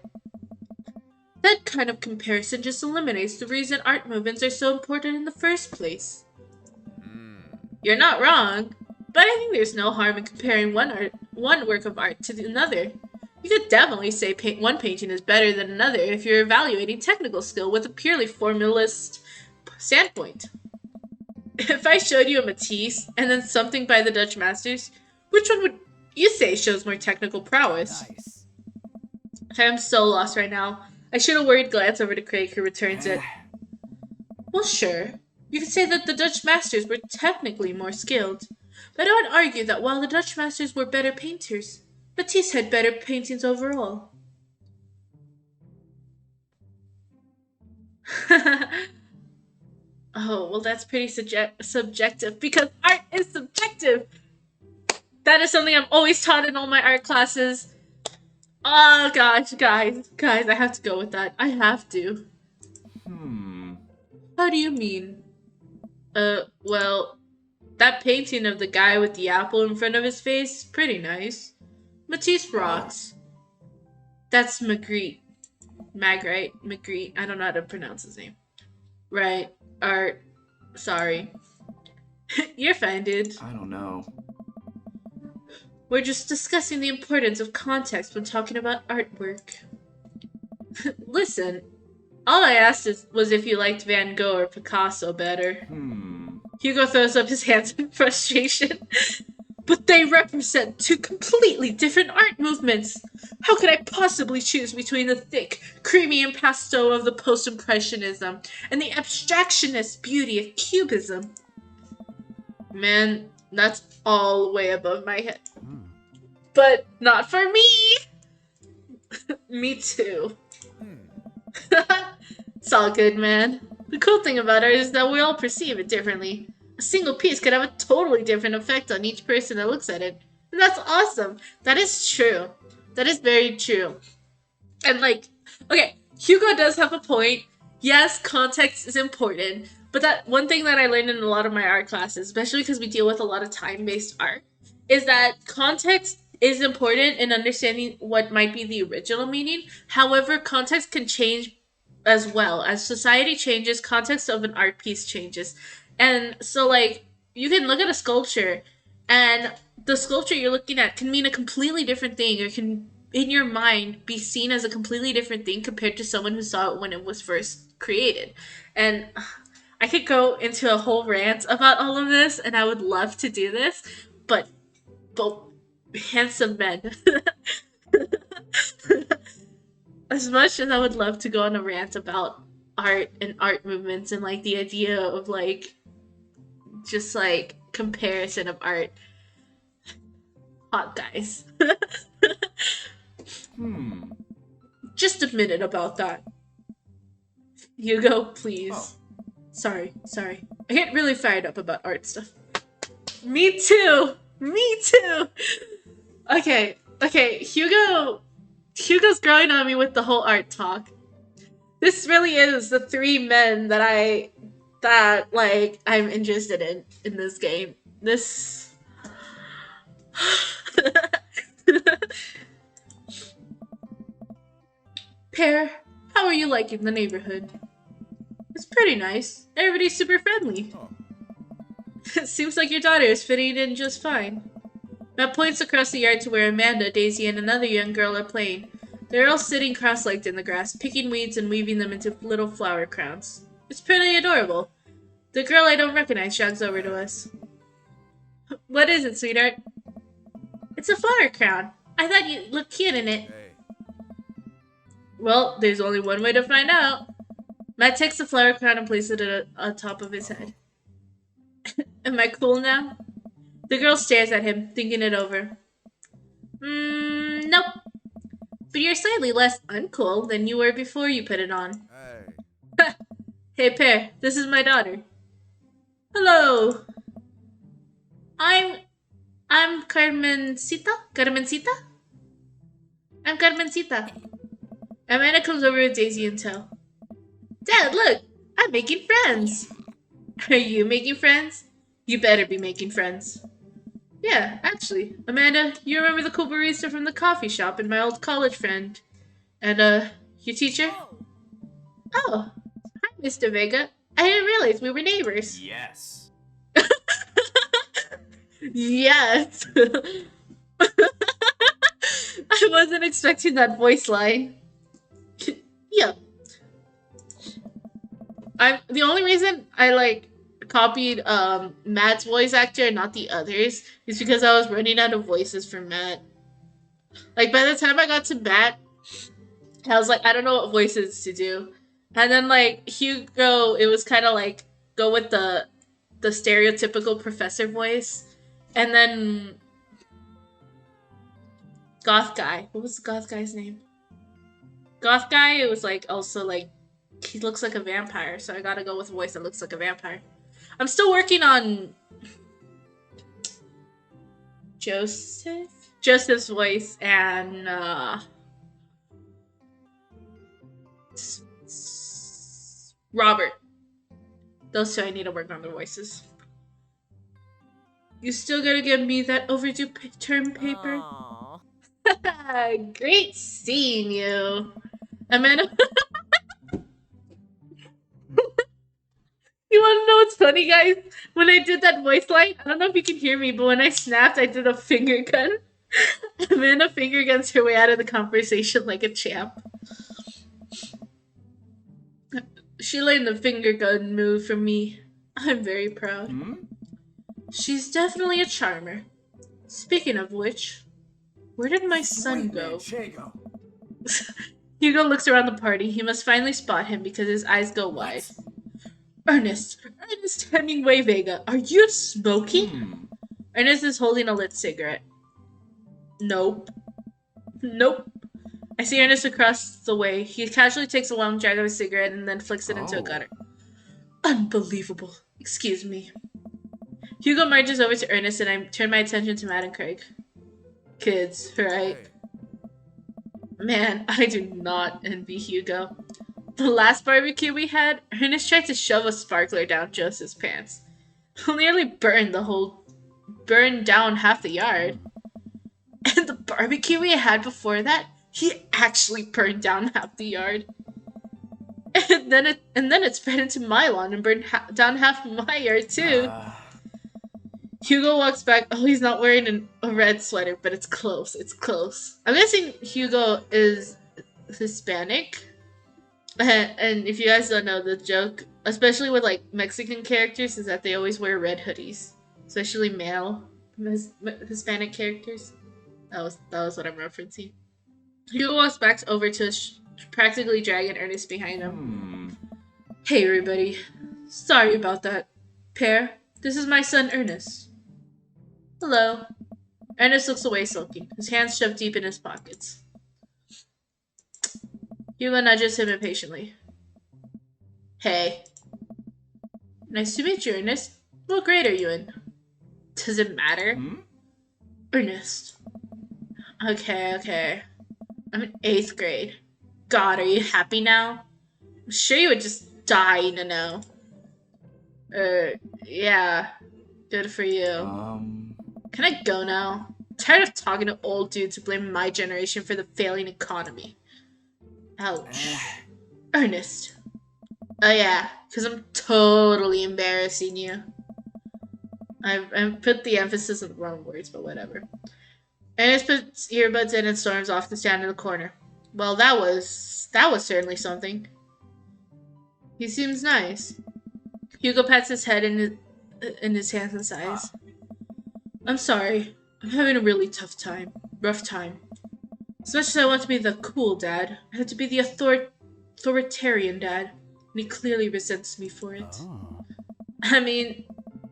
That kind of comparison just eliminates the reason art movements are so important in the first place. You're not wrong, but I think there's no harm in comparing one work of art to another. You could definitely say one painting is better than another if you're evaluating technical skill with a purely formalist standpoint. If I showed you a Matisse and then something by the Dutch masters, which one would you say shows more technical prowess? Nice. I'm so lost right now. I shoot a worried glance over to Craig, who returns it. Well, sure. You could say that the Dutch masters were technically more skilled. But I would argue that while the Dutch masters were better painters, Matisse had better paintings overall. Oh, well, that's pretty subjective, because art is subjective! That is something I'm always taught in all my art classes. Oh gosh, guys, I have to go with that. I have to. How do you mean? Well, that painting of the guy with the apple in front of his face, pretty nice. Matisse rocks. That's Magritte. Magritte. I don't know how to pronounce his name. Right. Art. Sorry. You're fine, dude. I don't know. We're just discussing the importance of context when talking about artwork. Listen, all I asked was if you liked Van Gogh or Picasso better. Hugo throws up his hands in frustration. But they represent 2 completely different art movements. How could I possibly choose between the thick, creamy impasto of the post-impressionism and the abstractionist beauty of cubism? Man, that's all way above my head. But not for me! Me too. It's all good, man. The cool thing about art is that we all perceive it differently. A single piece could have a totally different effect on each person that looks at it. And that's awesome. That is true. That is very true. And like, okay, Hugo does have a point. Yes, context is important. But that one thing that I learned in a lot of my art classes, especially because we deal with a lot of time-based art, is that context is important in understanding what might be the original meaning. However, context can change as well. As society changes, context of an art piece changes. And so, like, you can look at a sculpture, and the sculpture you're looking at can mean a completely different thing, or can, in your mind, be seen as a completely different thing compared to someone who saw it when it was first created. And I could go into a whole rant about all of this, and I would love to do this, but both handsome men. As much as I would love to go on a rant about art and art movements and like the idea of like just like comparison of art, hot guys. Just a minute about that. Hugo, please. Oh. Sorry. I get really fired up about art stuff. Me too. Okay. Hugo's growing on me with the whole art talk. This really is the three men that I'm interested in this game. This Pear, how are you liking the neighborhood? It's pretty nice. Everybody's super friendly. Oh. It seems like your daughter is fitting in just fine. Matt points across the yard to where Amanda, Daisy, and another young girl are playing. They're all sitting cross-legged in the grass, picking weeds and weaving them into little flower crowns. It's pretty adorable. The girl I don't recognize jogs over to us. What is it, sweetheart? It's a flower crown. I thought you looked cute in it. Hey. Well, there's only one way to find out. Matt takes the flower crown and places it on top of his head. Am I cool now? The girl stares at him, thinking it over. Nope. But you're slightly less uncool than you were before you put it on. Hey. Hey, Pear, this is my daughter. Hello. I'm Carmencita? I'm Carmencita. Amanda comes over with Daisy in tow. Dad, look! I'm making friends! Are you making friends? You better be making friends. Yeah, actually. Amanda, you remember the cool barista from the coffee shop and my old college friend? And, your teacher? Oh, hi, Mr. Vega. I didn't realize we were neighbors. Yes. Yes! I wasn't expecting that voice line. Yeah. The only reason I copied Matt's voice actor and not the others is because I was running out of voices for Matt. Like by the time I got to Matt, I was like, I don't know what voices to do. And then like Hugo, it was kind of like go with the stereotypical professor voice. And then Goth Guy. What was the Goth Guy's name? Goth Guy, it was like also like he looks like a vampire, so I gotta go with a voice that looks like a vampire. I'm still working on Joseph's voice and Robert. Those two I need to work on their voices. You still gotta give me that overdue term paper? Great seeing you. Amanda. You wanna know what's funny, guys? When I did that voice line, I don't know if you can hear me, but when I snapped, I did a finger gun. Amanda finger guns her way out of the conversation like a champ. She learned the finger gun move from me. I'm very proud. She's definitely a charmer. Speaking of which, where did my son go? Hugo looks around the party. He must finally spot him because his eyes go wide. Ernest Hemingway Vega, are you smoking? Ernest is holding a lit cigarette. Nope. I see Ernest across the way. He casually takes a long drag of his cigarette and then flicks it into a gutter. Unbelievable. Excuse me. Hugo marches over to Ernest and I turn my attention to Matt and Craig. Kids, right? Man, I do not envy Hugo. The last barbecue we had, Ernest tried to shove a sparkler down Joseph's pants. He'll nearly burn down half the yard. And the barbecue we had before that, he actually burned down half the yard. and then it spread into my lawn and burned down half of my yard too. Hugo walks back. Oh, he's not wearing a red sweater, but it's close. It's close. I'm guessing Hugo is Hispanic. And if you guys don't know, the joke, especially with like Mexican characters, is that they always wear red hoodies, especially male Hispanic characters. That was what I'm referencing. Hugo walks back over to practically dragging Ernest behind him. Hey, everybody. Sorry about that. Pear, this is my son Ernest. Hello. Ernest looks away sulking, his hands shoved deep in his pockets. Hugo nudges him impatiently. Hey. Nice to meet you, Ernest. What grade are you in? Does it matter? Ernest. Okay. I'm in 8th grade. God, are you happy now? I'm sure you would just die to know. Yeah. Good for you. Can I go now? I'm tired of talking to old dudes who blame my generation for the failing economy. Ouch. Ernest. Oh yeah, because I'm totally embarrassing you. I put the emphasis on the wrong words, but whatever. Ernest puts earbuds in and storms off to stand in the corner. Well, that was certainly something. He seems nice. Hugo pats his head in his hands and sighs. I'm sorry. I'm having a really rough time. As much as I want to be the cool dad, I have to be the authoritarian dad, and he clearly resents me for it. I mean,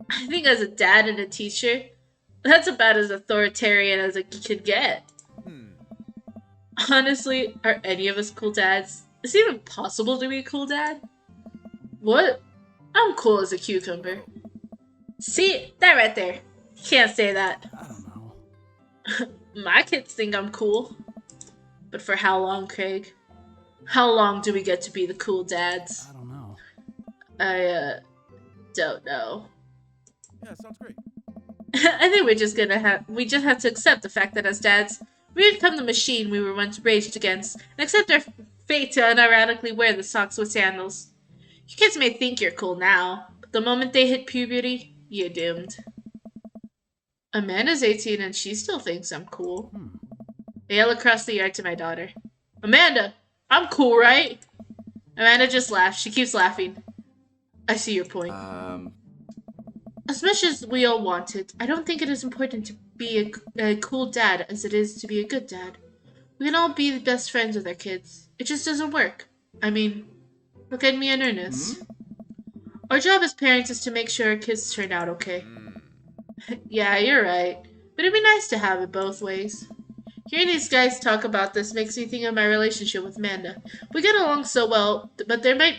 I think as a dad and a teacher, that's about as authoritarian as it could get. Honestly, are any of us cool dads? Is it even possible to be a cool dad? What? I'm cool as a cucumber. See? That right there. Can't say that. I don't know. My kids think I'm cool. But for how long, Craig? How long do we get to be the cool dads? I don't know. I don't know. Yeah, sounds great. I think we just have to accept the fact that as dads, we become the machine we were once raged against, and accept our fate to unironically wear the socks with sandals. You kids may think you're cool now, but the moment they hit puberty, you're doomed. Amanda's 18 and she still thinks I'm cool. I yell across the yard to my daughter. Amanda, I'm cool, right? Amanda just laughs. She keeps laughing. I see your point. As much as we all want it, I don't think it is important to be a cool dad as it is to be a good dad. We can all be the best friends with our kids. It just doesn't work. I mean, look at me and Ernest. Our job as parents is to make sure our kids turn out okay. Yeah, you're right. But it'd be nice to have it both ways. Hearing these guys talk about this makes me think of my relationship with Amanda. We get along so well, but there might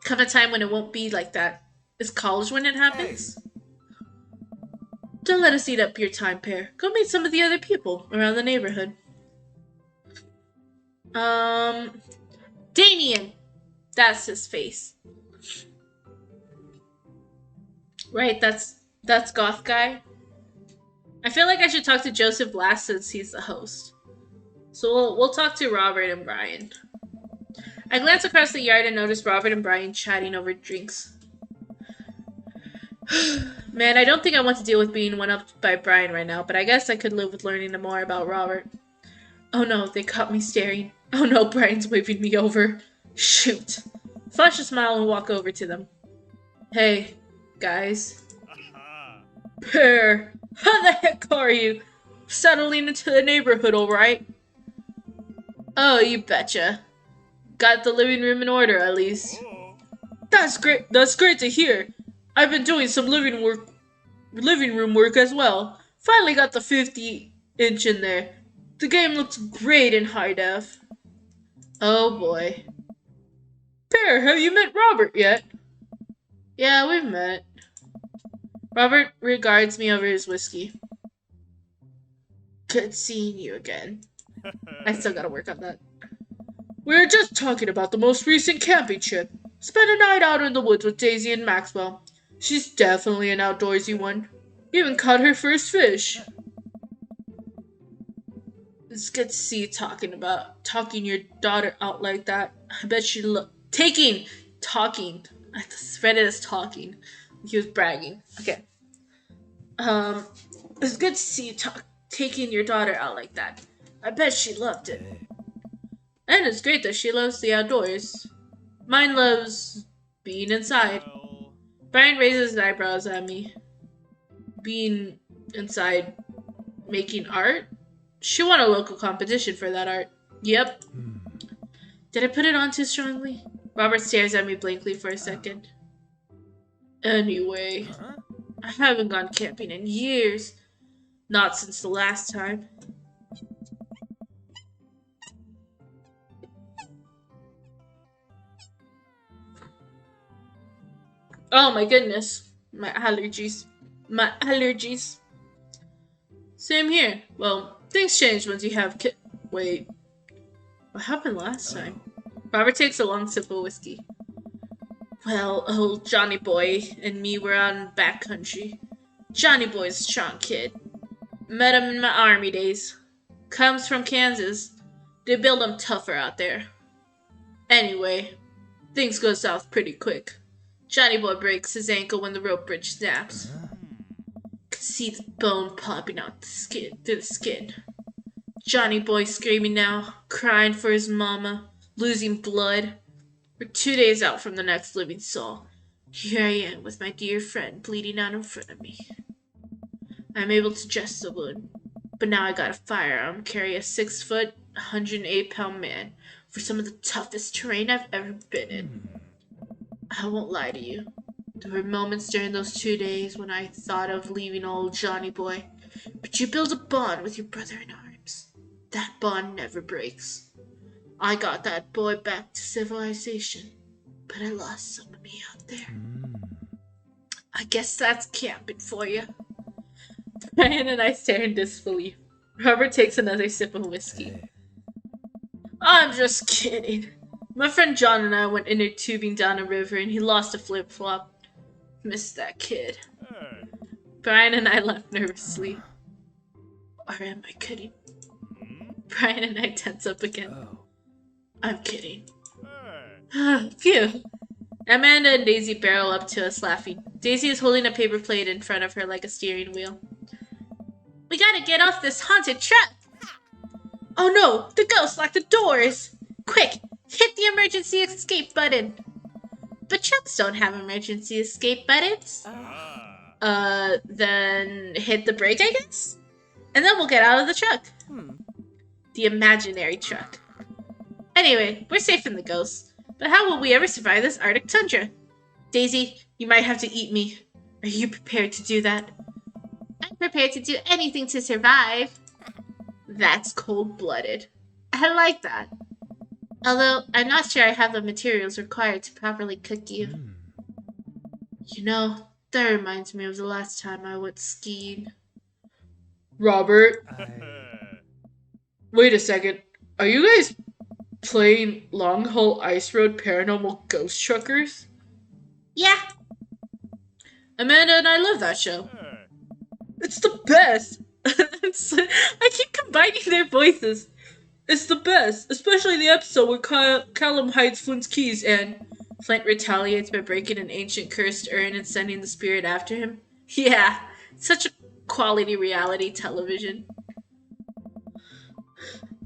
come a time when it won't be like that. Is college when it happens? Don't let us eat up your time, Pear. Go meet some of the other people around the neighborhood. Damien! That's his face. Right, that's Goth Guy. I feel like I should talk to Joseph last since he's the host. So we'll talk to Robert and Brian. I glance across the yard and notice Robert and Brian chatting over drinks. Man, I don't think I want to deal with being one-upped by Brian right now, but I guess I could live with learning more about Robert. Oh no, they caught me staring. Oh no, Brian's waving me over. Shoot. Flash a smile and walk over to them. Hey, guys. Pear, how the heck are you? Settling into the neighborhood, alright? Oh, you betcha. Got the living room in order, at least. That's great to hear. I've been doing some living room work as well. Finally got the 50-inch in there. The game looks great in high def. Oh boy. Pear, have you met Robert yet? Yeah, we've met. Robert regards me over his whiskey. Good seeing you again. I still gotta work on that. We were just talking about the most recent camping trip. Spent a night out in the woods with Daisy and Maxwell. She's definitely an outdoorsy one. Even caught her first fish. It's good to see you talking your daughter out like that. I bet she Talking. I read it as talking. He was bragging. Okay. Um, it's good to see you taking your daughter out like that. I bet she loved it. And it's great that she loves the outdoors. Mine loves being inside. Well, Brian raises his eyebrows at me. Being inside, making art? She won a local competition for that art. Yep. Did I put it on too strongly? Robert stares at me blankly for a second. Anyway, huh? I haven't gone camping in years. Not since the last time. Oh my goodness. My allergies. My allergies. Same here. Well, things change once you have Wait. What happened last time? Robert takes a long sip of whiskey. Well, old Johnny Boy and me were out in backcountry. Johnny Boy's a strong kid. Met him in my army days. Comes from Kansas. They build him tougher out there. Anyway, things go south pretty quick. Johnny Boy breaks his ankle when the rope bridge snaps. Could see the bone popping out through the skin. Johnny Boy screaming now, crying for his mama, losing blood. We're 2 days out from the next living soul. Here I am with my dear friend bleeding out in front of me. I'm able to dress the wound, but now I got a firearm, carry a 6-foot, 108-pound man for some of the toughest terrain I've ever been in. I won't lie to you. There were moments during those 2 days when I thought of leaving old Johnny Boy, but you build a bond with your brother in arms. That bond never breaks. I got that boy back to civilization, but I lost some of me out there. I guess that's camping for you. Brian and I stare in disbelief. Robert takes another sip of whiskey. I'm just kidding. My friend John and I went inner tubing down a river and he lost a flip-flop. Missed that kid. Hey. Brian and I laughed nervously. Or am I kidding? Brian and I tense up again. I'm kidding. Hey. Phew. Amanda and Daisy barrel up to us laughing. Daisy is holding a paper plate in front of her like a steering wheel. We gotta get off this haunted truck! Oh no! The ghost locked the doors! Quick! Hit the emergency escape button! But trucks don't have emergency escape buttons. Then hit the brake, I guess? And then we'll get out of the truck. The imaginary truck. Anyway, we're safe from the ghosts. But how will we ever survive this Arctic tundra? Daisy, you might have to eat me. Are you prepared to do that? I'm prepared to do anything to survive. That's cold-blooded. I like that. Although, I'm not sure I have the materials required to properly cook you. You know, that reminds me of the last time I went skiing. Robert, wait a second. Are you guys playing Long Haul Ice Road Paranormal Ghost Truckers? Yeah. Amanda and I love that show. Hey. It's the best. I keep combining their voices. It's the best, especially the episode where Callum hides Flint's keys and Flint retaliates by breaking an ancient cursed urn and sending the spirit after him. Yeah, such a quality reality television.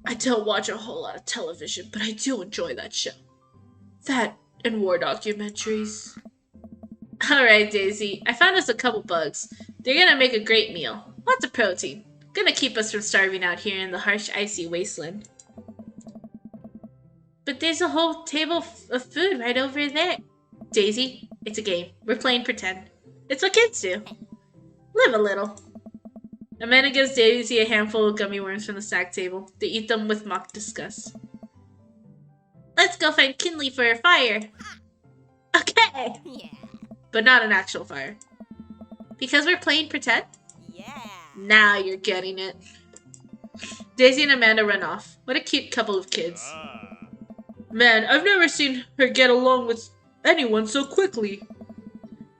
I don't watch a whole lot of television, but I do enjoy that show. That and war documentaries. Alright, Daisy, I found us a couple bugs. They're gonna make a great meal. Lots of protein. Gonna keep us from starving out here in the harsh, icy wasteland. But there's a whole table of food right over there. Daisy, it's a game. We're playing pretend. It's what kids do. Live a little. Amanda gives Daisy a handful of gummy worms from the snack table. They eat them with mock disgust. Let's go find kindling for a fire. Okay. Yeah. But not an actual fire. Because we're playing pretend? Yeah. Now you're getting it. Daisy and Amanda run off. What a cute couple of kids. Man, I've never seen her get along with anyone so quickly.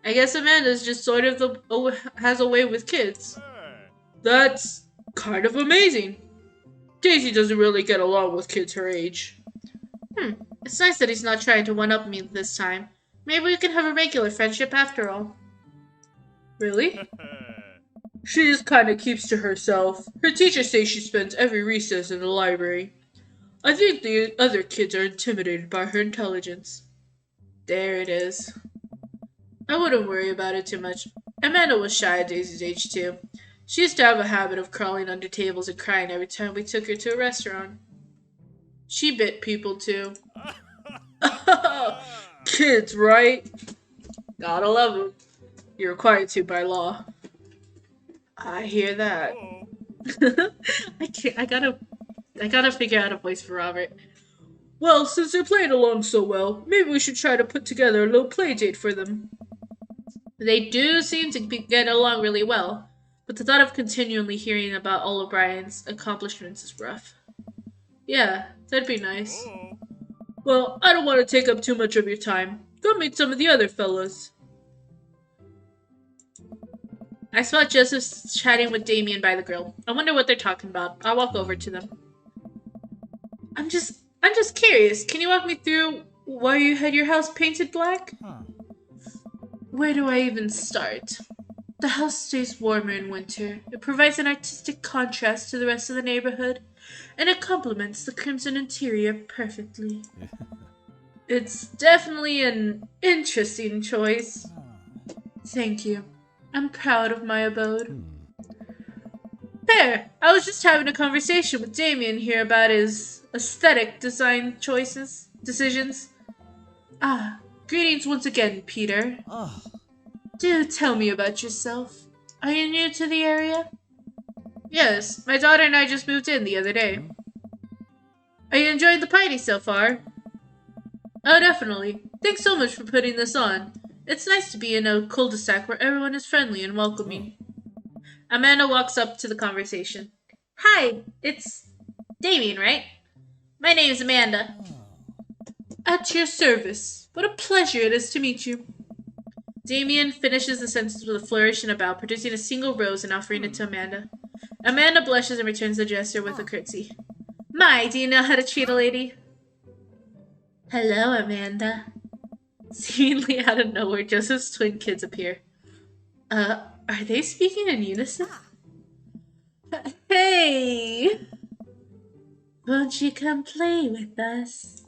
I guess Amanda's just sort of has a way with kids. That's kind of amazing. Daisy doesn't really get along with kids her age. It's nice that he's not trying to one-up me this time. Maybe we can have a regular friendship after all. Really? She just kinda keeps to herself. Her teacher says she spends every recess in the library. I think the other kids are intimidated by her intelligence. There it is. I wouldn't worry about it too much. Amanda was shy at Daisy's age too. She used to have a habit of crawling under tables and crying every time we took her to a restaurant. She bit people too. Kids, right? Gotta love them. You're required to by law. I hear that. I can't. I gotta figure out a voice for Robert. Well, since they're playing along so well, maybe we should try to put together a little play date for them. They do seem to get along really well, but the thought of continually hearing about all O'Brien's accomplishments is rough. Yeah, that'd be nice. Well, I don't want to take up too much of your time. Go meet some of the other fellas. I spot Joseph chatting with Damien by the grill. I wonder what they're talking about. I'll walk over to them. I'm just curious. Can you walk me through why you had your house painted black? Where do I even start? The house stays warmer in winter. It provides an artistic contrast to the rest of the neighborhood, and it complements the crimson interior perfectly. It's definitely an interesting choice. Thank you. I'm proud of my abode. There! I was just having a conversation with Damien here about his aesthetic design decisions. Ah, greetings once again, Peter. Do tell me about yourself. Are you new to the area? Yes, my daughter and I just moved in the other day. Are you enjoying the party so far? Oh, definitely. Thanks so much for putting this on. It's nice to be in a cul-de-sac where everyone is friendly and welcoming. Amanda walks up to the conversation. Hi, it's Damien, right? My name's Amanda. At your service. What a pleasure it is to meet you. Damien finishes the sentence with a flourish and a bow, producing a single rose and offering it to Amanda. Amanda blushes and returns the gesture with a curtsy. My, do you know how to treat a lady? Hello, Amanda. Seemingly out of nowhere, Joseph's twin kids appear. Are they speaking in unison? Hey! Won't you come play with us?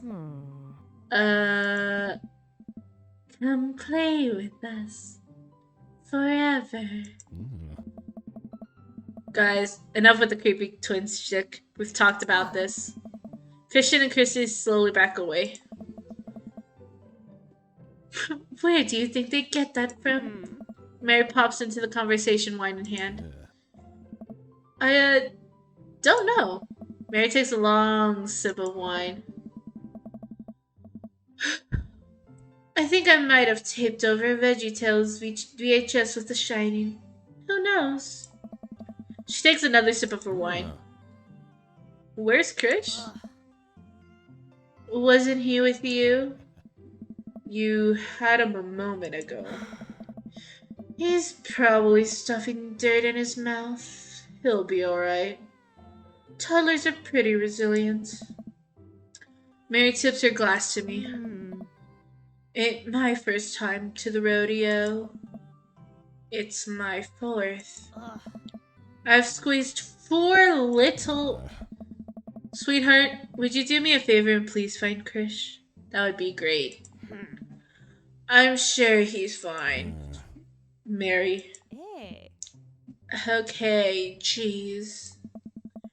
Come play with us. Forever. Guys, enough with the creepy twins shtick. We've talked about this. Christian and Christy slowly back away. Where do you think they get that from? Mary pops into the conversation, wine in hand. I, don't know. Mary takes a long sip of wine. I think I might have taped over VeggieTales VHS with The Shining. Who knows? She takes another sip of her wine. Where's Krish? Wasn't he with you? You had him a moment ago. He's probably stuffing dirt in his mouth. He'll be alright. Toddlers are pretty resilient. Mary tips her glass to me. Ain't my first time to the rodeo. It's my fourth. I've squeezed 4 little... Sweetheart, would you do me a favor and please find Krish? That would be great. I'm sure he's fine. Mary. Okay, jeez.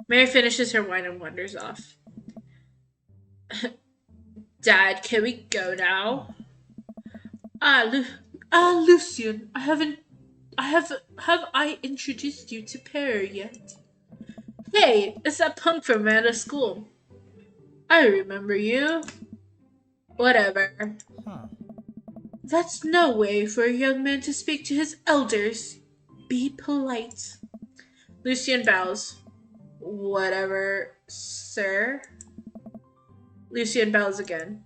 Mary finishes her wine and wanders off. Dad, can we go now? Lucian, have I introduced you to Pear yet? Hey, it's that punk from Amanda School. I remember you. Whatever. That's no way for a young man to speak to his elders. Be polite. Lucian bows. Whatever, sir. Lucian bows again.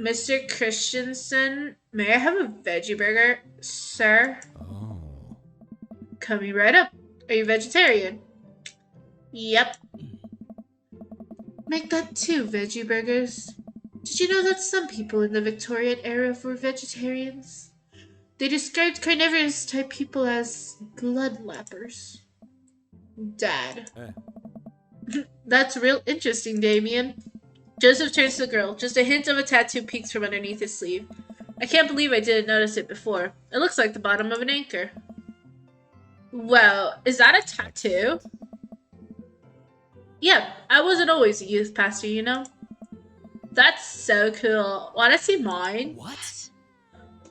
Mr. Christensen, may I have a veggie burger, sir? Coming right up. Are you vegetarian? Yep. Make that too, veggie burgers. Did you know that some people in the Victorian era were vegetarians? They described carnivorous type people as bloodlappers. Dad. Eh. That's real interesting, Damien. Joseph turns to the girl. Just a hint of a tattoo peeks from underneath his sleeve. I can't believe I didn't notice it before. It looks like the bottom of an anchor. Well, is that a tattoo? Yeah, I wasn't always a youth pastor, you know? That's so cool. Wanna see mine? What?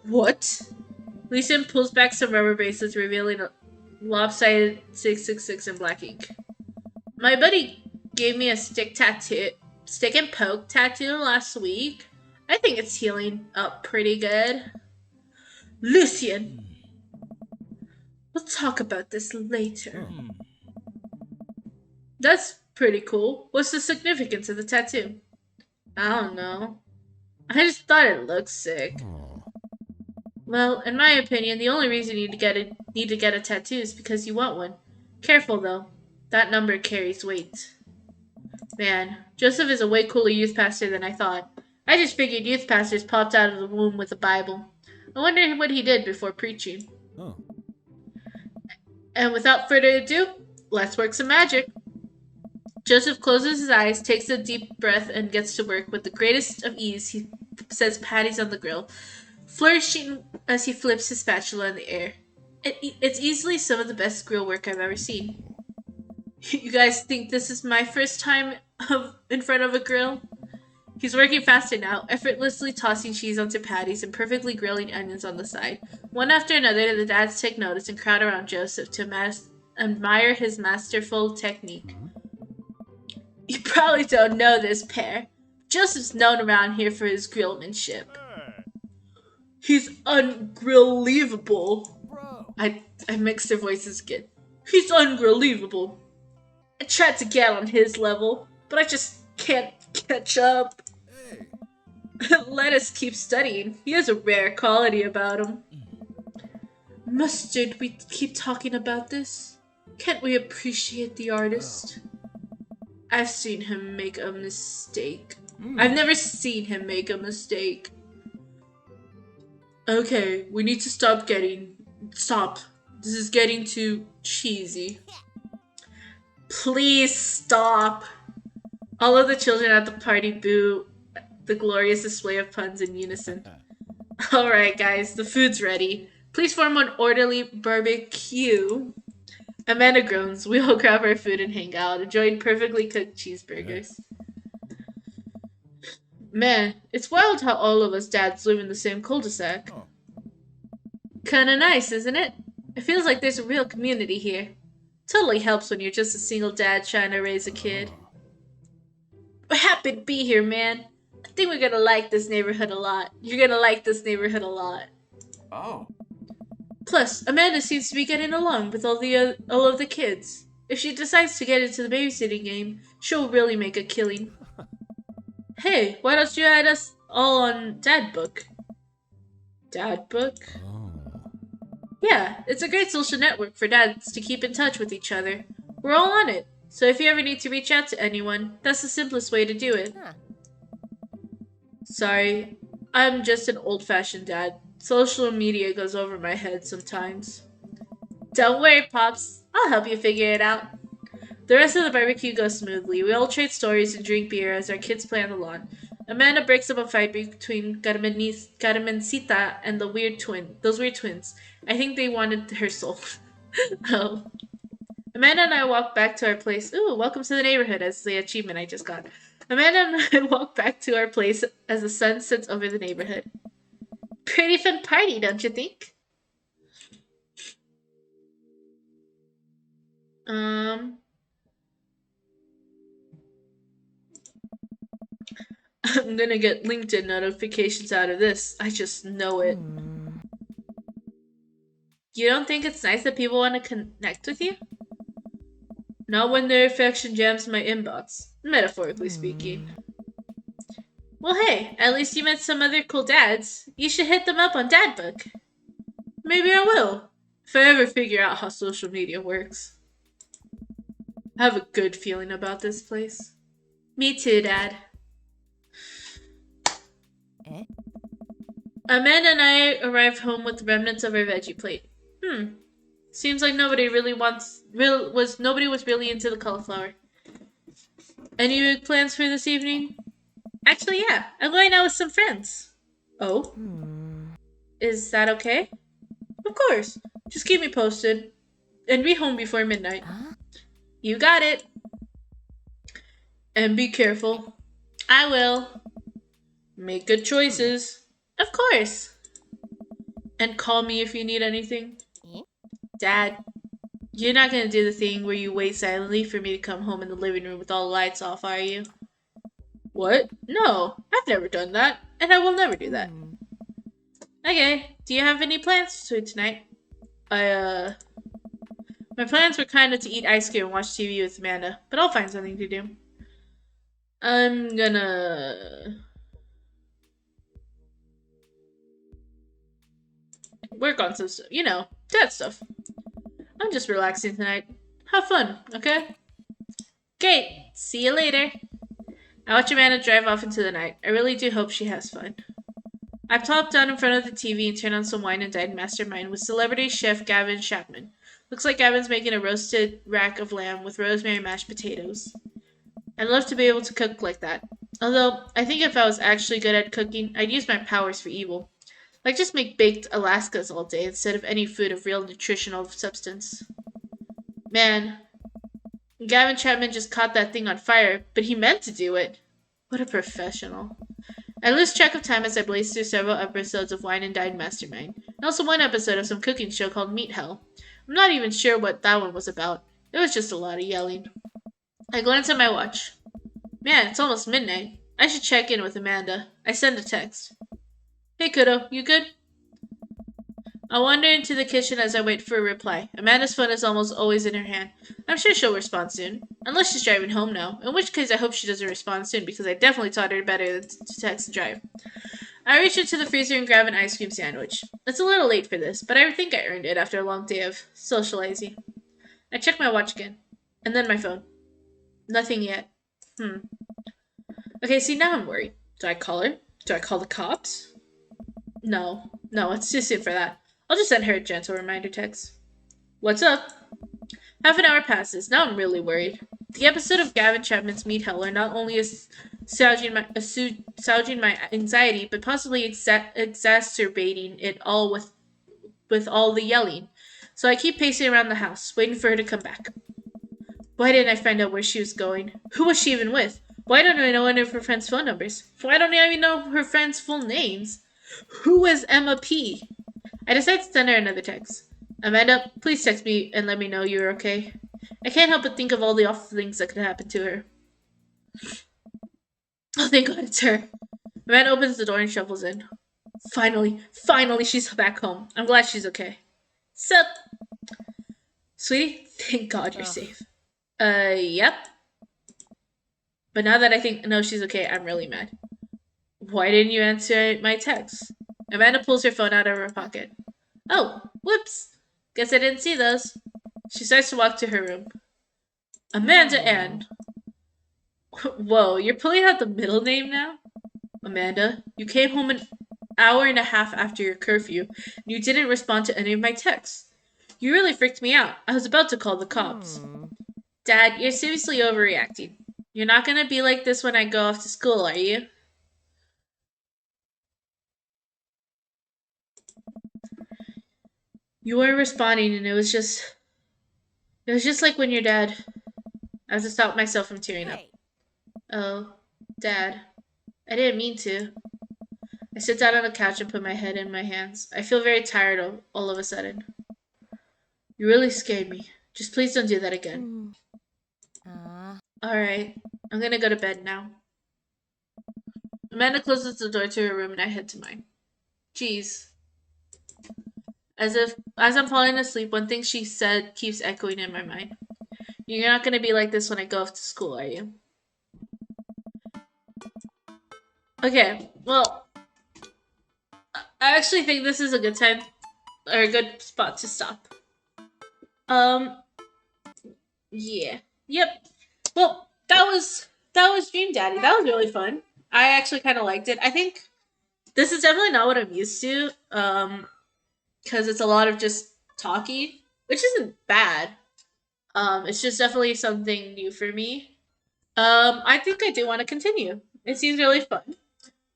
What? Lucian pulls back some rubber bracelets, revealing a lopsided 666 in black ink. My buddy gave me a stick and poke tattoo last week. I think it's healing up pretty good. Lucian! We'll talk about this later. Oh. That's pretty cool. What's the significance of the tattoo? I don't know. I just thought it looked sick. Oh. Well, in my opinion, the only reason you need to get a tattoo is because you want one. Careful though. That number carries weight. Man, Joseph is a way cooler youth pastor than I thought. I just figured youth pastors popped out of the womb with a Bible. I wonder what he did before preaching. Oh. And without further ado, let's work some magic. Joseph closes his eyes, takes a deep breath, and gets to work. With the greatest of ease, he sets patties on the grill, flourishing as he flips his spatula in the air. It's easily some of the best grill work I've ever seen. You guys think this is my first time in front of a grill? He's working faster now, effortlessly tossing cheese onto patties and perfectly grilling onions on the side. One after another, the dads take notice and crowd around Joseph to admire his masterful technique. You probably don't know this pair. Joseph's known around here for his grillmanship. He's ungrill-leavable. Bro. I mixed their voices again. He's ungrill-leavable. I tried to get on his level, but I just can't catch up. Hey. Let us keep studying. He has a rare quality about him. Mustard, we keep talking about this. Can't we appreciate the artist? I've seen him make a mistake. I've never seen him make a mistake. Okay, we need to stop. This is getting too cheesy. Please stop. All of the children at the party boo the glorious display of puns in unison. Alright guys, the food's ready. Please form an orderly barbecue. Amanda groans. We all grab our food and hang out, enjoying perfectly cooked cheeseburgers. Man, it's wild how all of us dads live in the same cul-de-sac. Oh. Kinda nice, isn't it? It feels like there's a real community here. Totally helps when you're just a single dad trying to raise a kid. We're happy to be here, man. I think we're gonna like this neighborhood a lot. You're gonna like this neighborhood a lot. Oh. Plus, Amanda seems to be getting along with all of the kids. If she decides to get into the babysitting game, she'll really make a killing. Hey, why don't you add us all on Dad Book? Dad Book? Oh. Yeah, it's a great social network for dads to keep in touch with each other. We're all on it, so if you ever need to reach out to anyone, that's the simplest way to do it. Huh. Sorry, I'm just an old-fashioned dad. Social media goes over my head sometimes. Don't worry, Pops. I'll help you figure it out. The rest of the barbecue goes smoothly. We all trade stories and drink beer as our kids play on the lawn. Amanda breaks up a fight between Carmencita and those weird twins. I think they wanted her soul. Oh. Amanda and I walk back to our place. Ooh, welcome to the neighborhood as the achievement I just got. Amanda and I walk back to our place as the sun sets over the neighborhood. Pretty fun party, don't you think? I'm gonna get LinkedIn notifications out of this. I just know it. You don't think it's nice that people want to connect with you? Not when their affection jams my inbox, metaphorically speaking. Well, hey, at least you met some other cool dads. You should hit them up on Dadbook. Maybe I will, if I ever figure out how social media works. I have a good feeling about this place. Me too, Dad. Eh? Amanda and I arrived home with the remnants of our veggie plate. Seems like nobody was really into the cauliflower. Any big plans for this evening? Actually, yeah. I'm going out with some friends. Oh? Is that okay? Of course. Just keep me posted. And be home before midnight. Huh? You got it. And be careful. I will. Make good choices. Of course. And call me if you need anything. Eh? Dad, you're not gonna do the thing where you wait silently for me to come home in the living room with all the lights off, are you? What? No, I've never done that, and I will never do that. Okay, do you have any plans for tonight? My plans were kinda to eat ice cream and watch TV with Amanda, but I'll find something to do. I'm gonna work on some stuff, dad stuff. I'm just relaxing tonight. Have fun, okay? Okay, see you later. I watch Amanda drive off into the night. I really do hope she has fun. I plopped down in front of the TV and turned on some Wine and Dine Mastermind with celebrity chef Gavin Chapman. Looks like Gavin's making a roasted rack of lamb with rosemary mashed potatoes. I'd love to be able to cook like that. Although, I think if I was actually good at cooking, I'd use my powers for evil. Like just make baked Alaskas all day instead of any food of real nutritional substance. Man, Gavin Chapman just caught that thing on fire, but he meant to do it. What a professional. I lose track of time as I blaze through several episodes of Wine and Dine Mastermind, and also one episode of some cooking show called Meat Hell. I'm not even sure what that one was about. It was just a lot of yelling. I glance at my watch. Man, it's almost midnight. I should check in with Amanda. I send a text. Hey, kiddo, you good? I wander into the kitchen as I wait for a reply. Amanda's phone is almost always in her hand. I'm sure she'll respond soon. Unless she's driving home now, in which case I hope she doesn't respond soon because I definitely taught her better than to text and drive. I reach into the freezer and grab an ice cream sandwich. It's a little late for this, but I think I earned it after a long day of socializing. I check my watch again, and then my phone. Nothing yet. Okay, see, now I'm worried. Do I call her? Do I call the cops? No, it's too soon for that. I'll just send her a gentle reminder text. What's up? Half an hour passes. Now I'm really worried. The episode of Gavin Chapman's Meat Hell are not only assuaging my anxiety, but possibly exacerbating it all with all the yelling. So I keep pacing around the house, waiting for her to come back. Why didn't I find out where she was going? Who was she even with? Why don't I know any of her friends' phone numbers? Why don't I even know her friends' full names? Who is Emma P? I decide to send her another text. Amanda, please text me and let me know you're okay. I can't help but think of all the awful things that could happen to her. Oh, thank God it's her. Amanda opens the door and shuffles in. Finally, she's back home. I'm glad she's okay. Sup? Sweetie, thank God you're safe. Yep. But now that I know she's okay, I'm really mad. Why didn't you answer my text? Amanda pulls her phone out of her pocket. Oh, whoops. Guess I didn't see those. She starts to walk to her room. Amanda Ann. Whoa, you're pulling out the middle name now? Amanda, you came home an hour and a half after your curfew, and you didn't respond to any of my texts. You really freaked me out. I was about to call the cops. Dad, you're seriously overreacting. You're not gonna be like this when I go off to school, are you? You weren't responding, and it was just like when your dad. I have to stop myself from tearing up. Oh, Dad. I didn't mean to. I sit down on the couch and put my head in my hands. I feel very tired all of a sudden. You really scared me. Just please don't do that again. Alright. I'm gonna go to bed now. Amanda closes the door to her room and I head to mine. Geez. As I'm falling asleep, one thing she said keeps echoing in my mind. You're not gonna be like this when I go off to school, are you? Okay, well, I actually think this is a good time, or a good spot to stop. Yeah. Yep. Well, that was that was Dream Daddy. That was really fun. I actually kind of liked it. I think this is definitely not what I'm used to. Because it's a lot of just talking, which isn't bad. It's just definitely something new for me. I think I do want to continue. It seems really fun.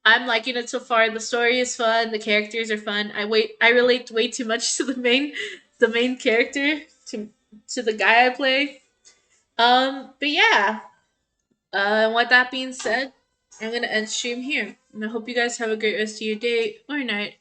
I'm liking it so far. The story is fun. The characters are fun. I relate way too much to the main character to the guy I play. But yeah. With that being said, I'm gonna end stream here, and I hope you guys have a great rest of your day or night.